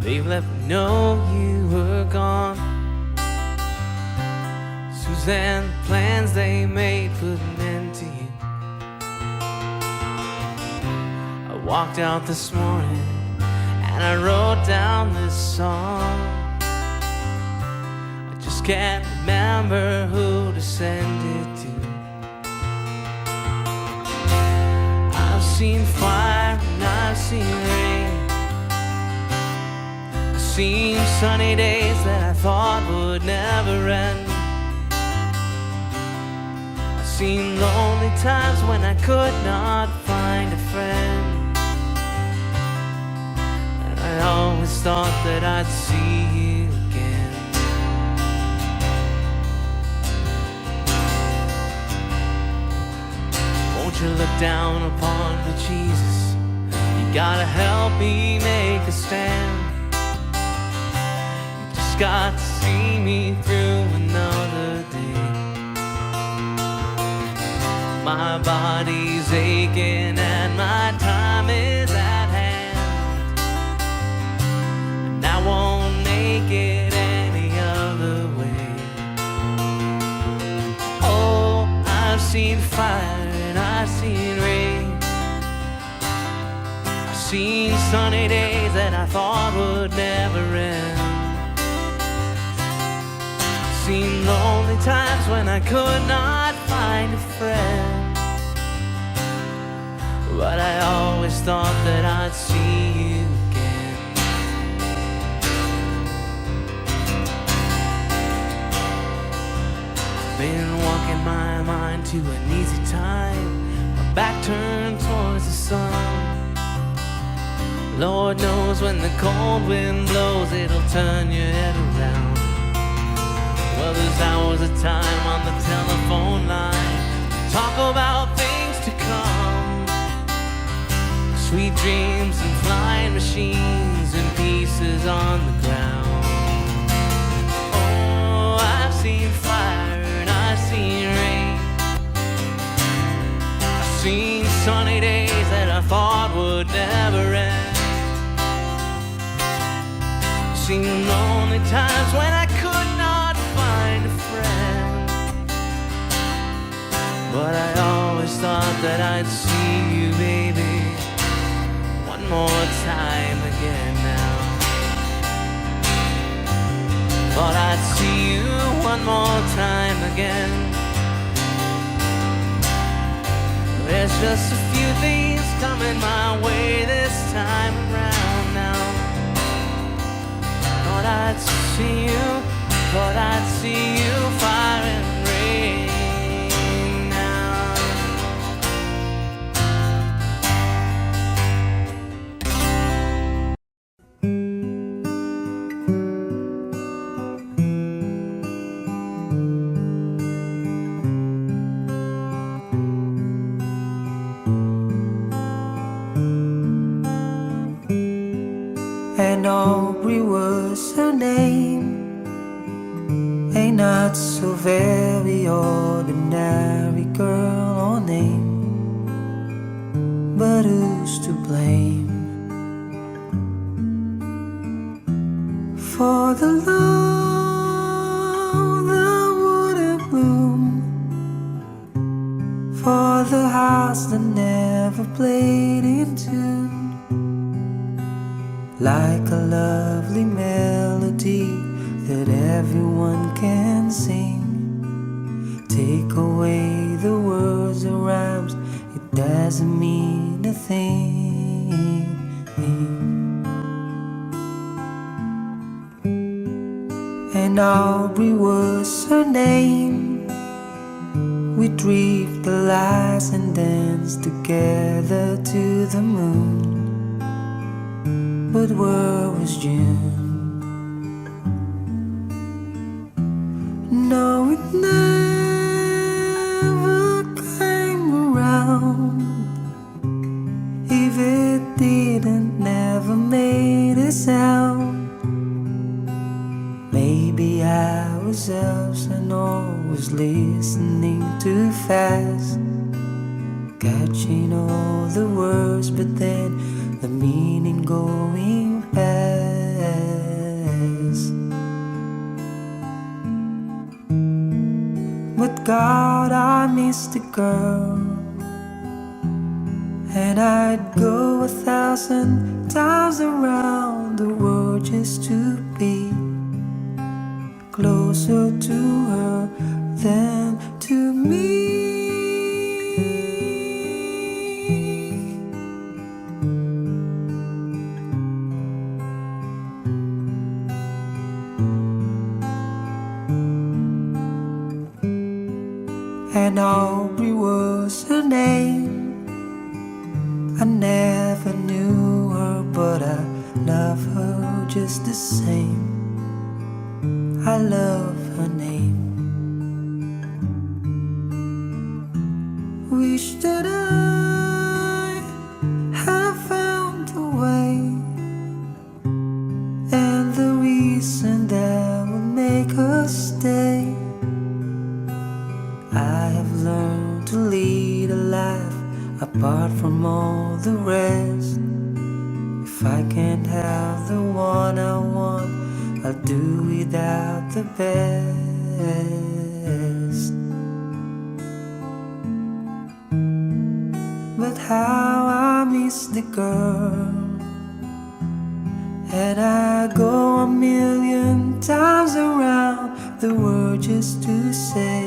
S1: they let me know you were gone. Suzanne, the plans they made put an end to you. I walked out this morning and I wrote down this song. I just can't remember who to send it to. I've seen fire and I've seen rain. I've seen sunny days that I thought would never end. I've seen lonely times when I could not find a friend. And I always thought that I'd see you again. Won't you look down upon me, Jesus? You gotta help me make a stand. You just got to see me through another day. My body's aching and my time is at hand, and I won't make it any other way. Oh, I've seen fire and I've seen rain. I've seen sunny days that I thought would never end. I've seen lonely times when I could not find a friend. But I always thought that I'd see you again. Been walking my mind to an easy time, my back turned towards the sun. Lord knows when the cold wind blows, it'll turn your head around. Well, there's hours of time on the telephone line, talk about things to come. Sweet dreams and flying machines and pieces on the ground. Oh, I've seen fire and I've seen rain. I've seen sunny days that I thought would never end. I've seen lonely times when I could not find a friend. But I always thought that I'd see you, baby, one more time again now. Thought I'd see you one more time again. There's just a few things coming my way this time around now. Thought I'd see you, thought I'd see you, fire and rain.
S2: And Aubrey was her name. A not so very ordinary girl or name, but who's to blame for the love that wouldn't bloom, for the house that never played in tune? Like a lovely melody that everyone can sing. Take away the words or rhymes, it doesn't mean a thing. And Aubrey was her name. We dreamed the lies and danced together to the moon. But where was June? No, it never came around. If it didn't, never made a sound. Maybe I was absent or was listening too fast, catching all the words, but then the meaning going past. But God, I miss the girl, and I'd go 1,000 times around the world just to be closer to her than to me. And Aubrey was her name. I never knew her, but I love her just the same. I love her name. Wish that I had found a way, and the reason that would make her stay. I have learned to lead a life apart from all the rest. If I can't have the one I want, I'll do without the best. But how I miss the girl, and I go 1,000,000 times around the world just to say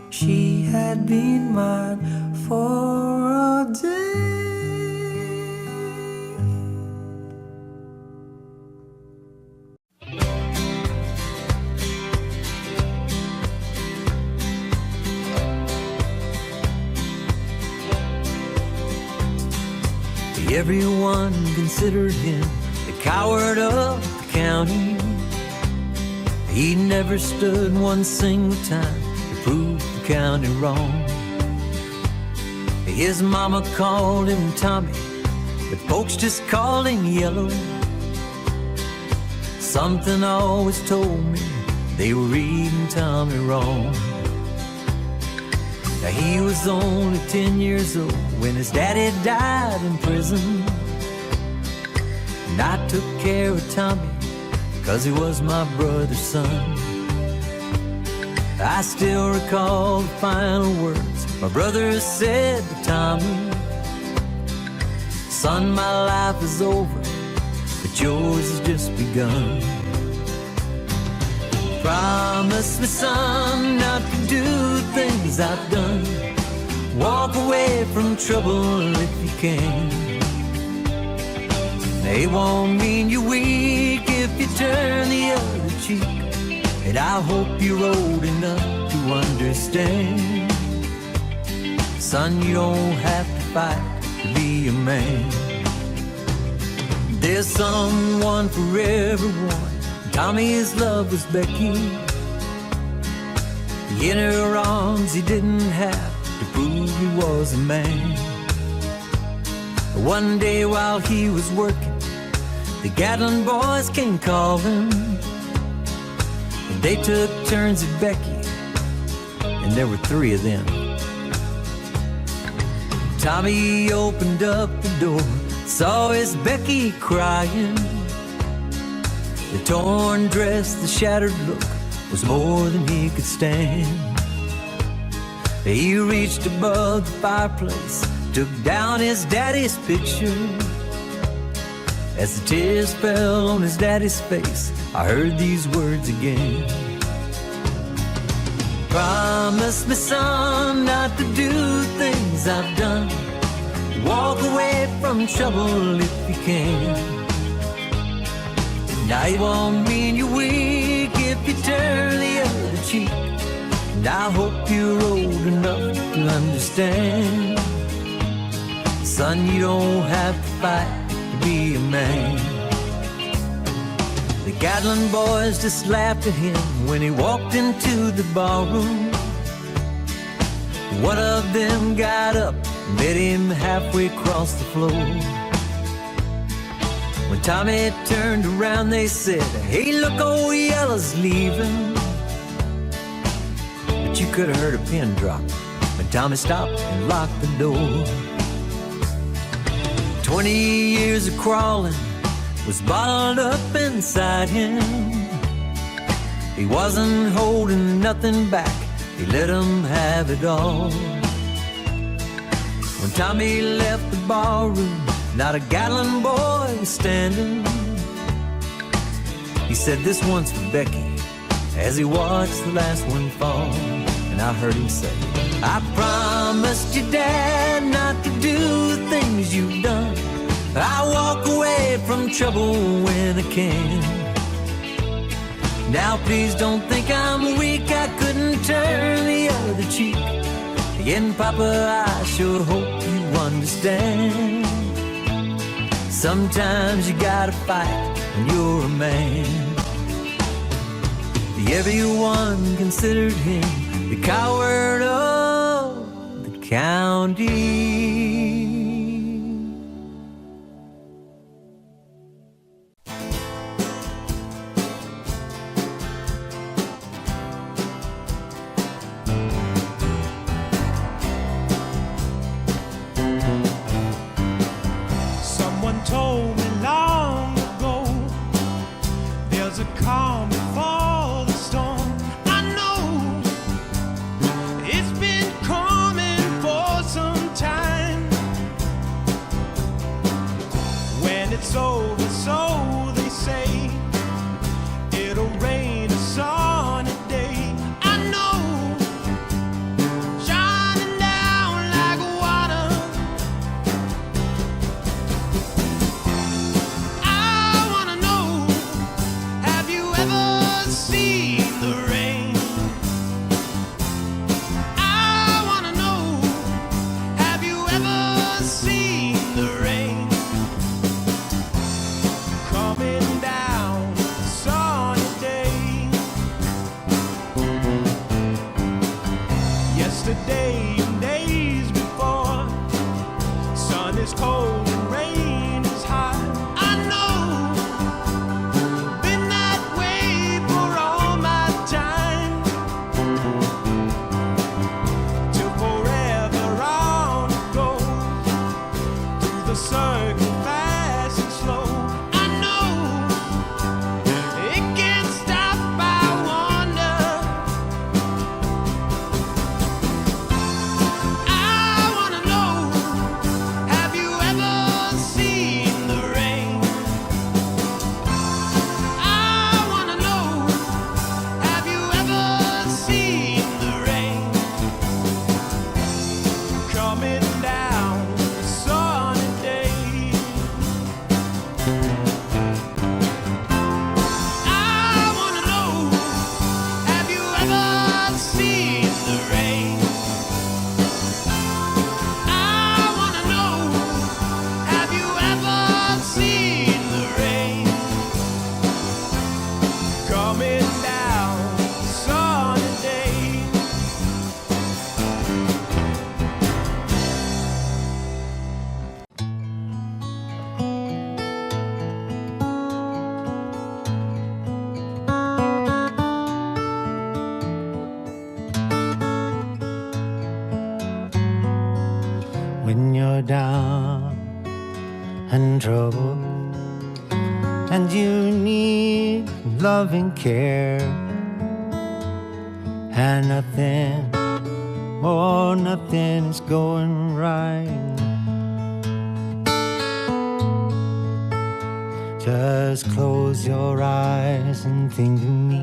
S2: she had been mine for a day.
S1: Everyone considered him the coward of the county. He never stood one single time to prove the county wrong. His mama called him Tommy, but folks just called him Yellow. Something always told me they were reading Tommy wrong. Now he was only 10 years old when his daddy died in prison. And I took care of Tommy 'cause he was my brother's son. I still recall the final words my brother said to Tommy. Son, my life is over, but yours has just begun. Promise me, son, not to do things I've done. Walk away from trouble if you can. They won't mean you're weak if you turn the other cheek. And I hope you're old enough to understand. Son, you don't have to fight to be a man. There's someone for everyone. Tommy's love was Becky. In her arms he didn't have to prove he was a man. One day while he was working, the Gatlin boys came calling. And they took turns at Becky, and there were 3 of them. Tommy opened up the door, saw his Becky crying. The torn dress, the shattered look was more than he could stand. He reached above the fireplace, took down his daddy's picture. As the tears fell on his daddy's face, I heard these words again. Promise me, son, not to do things I've done. Walk away from trouble if you can. Now it won't mean you're weak if you turn the other cheek. And I hope you're old enough to understand. Son, you don't have to fight to be a man. The Gatlin boys just laughed at him when he walked into the barroom. One of them got up, met him halfway across the floor. When Tommy turned around, they said, "Hey, look, old Yellow's leaving." But you could have heard a pin drop when Tommy stopped and locked the door. 20 years of crawling was bottled up inside him. He wasn't holding nothing back, he let him have it all. When Tommy left the ballroom, not a Gatlin boy was standing. He said, "This one's for Becky," as he watched the last one fall. And I heard him say, "I promised you, Dad, not to do the things you've done. I walk away from trouble when I can. Now please don't think I'm weak, I couldn't turn the other cheek. And Papa, I sure hope you understand. Sometimes you gotta fight when you're a man." Everyone considered him the coward of the county.
S3: Someone told me long ago, there's a calm before the storm. I know it's been coming for some time. When it's over, so they say, it'll rain a sunny day. I know, shining down like water. I wanna know, have you ever seen the rain? I wanna know, have you ever seen the rain? Coming down a sunny day. Yesterday and days before, sun is cold and rain is hot. I know, been that way for all my time. Till forever on it goes, through the circle fast and slow. I know, it can't stop, I wonder. I wanna know, have you ever seen the rain? I wanna know, have you ever seen the rain? Coming down a sunny day. I wanna know, have you ever seen the rain? I wanna know, have you ever seen the rain? Coming down a sunny day.
S8: When you're down and troubled and you need love and care, and nothing, oh, nothing is going right, just close your eyes and think of me.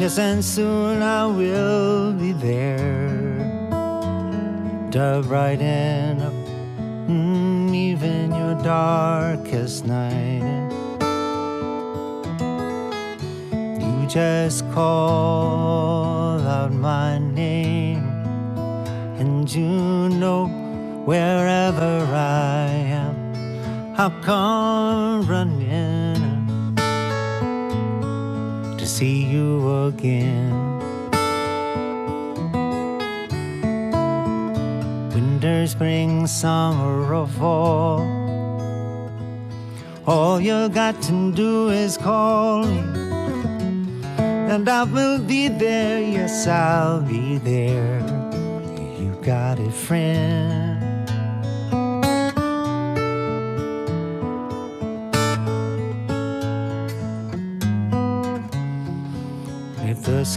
S8: Yes, and soon I will be there to brighten up even your darkest night. You just call out my name, and you know wherever I am, I'll come running to see you again. Winter, spring, summer, or fall, all you got to do is call me, and I will be there. Yes, I'll be there. You got it, friend.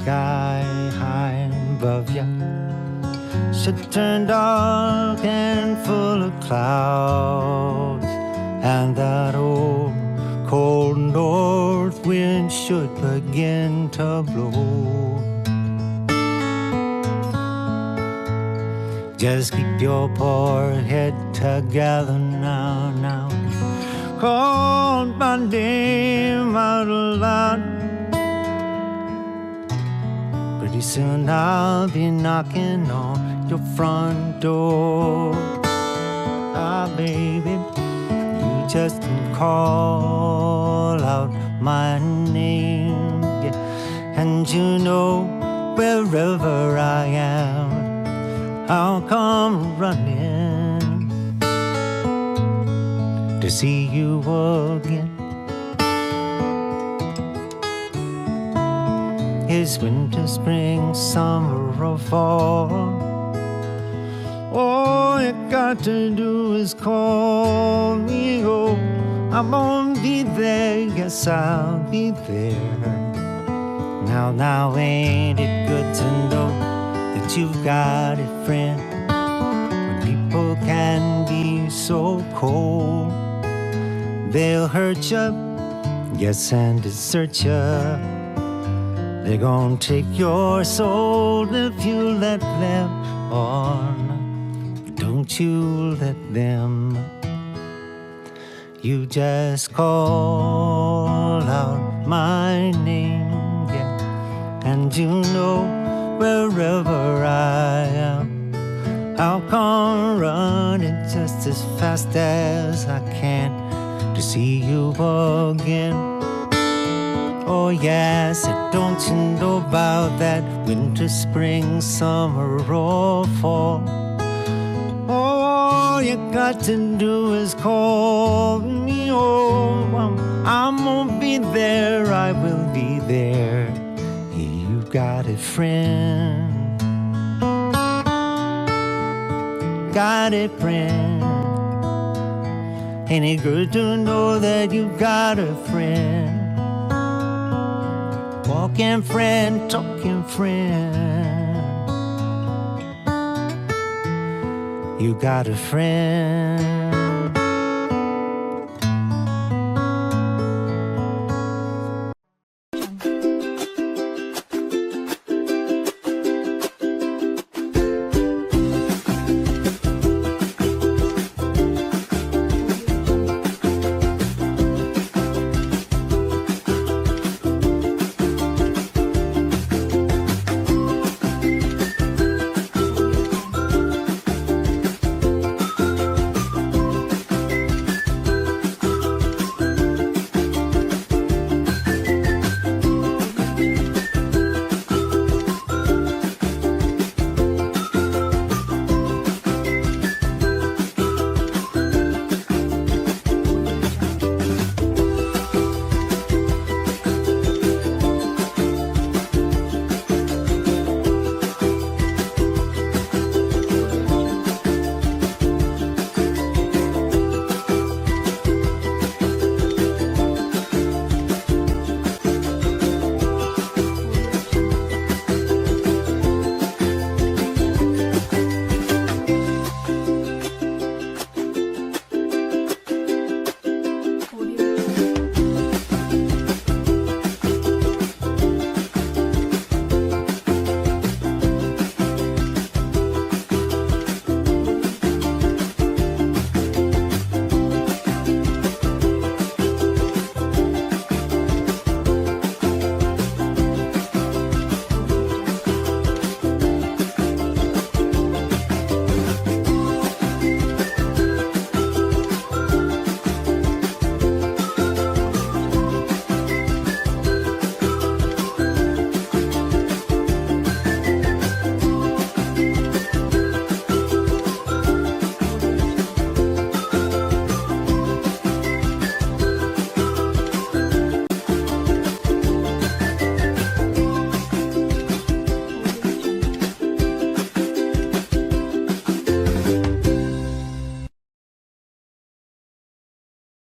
S8: sky high above you should turn dark and full of clouds, and that old cold north wind should begin to blow. Just keep your poor head together now, now. Call my name out loud. Pretty soon I'll be knocking on your front door. Ah, baby, you just can call out my name, yeah. And you know wherever I am, I'll come running to see you again. It's winter, spring, summer, or fall. All you got to do is call me. Oh, I'm gonna be there. Yes, I'll be there. Now, ain't it good to know that you've got a friend? When people can be so cold, they'll hurt you, yes, and desert you. They're gonna take your soul if you let them on. Don't you let them. You just call out my name, yeah. And you know wherever I am, I'll come running just as fast as I can to see you again. Oh yes, don't you know about that winter, spring, summer, or fall? All you got to do is call me. Oh, I'm gonna be there, I will be there. You got a friend, got a friend. Ain't it good to know that you got a friend? Walking friend, talking friend. You got a friend.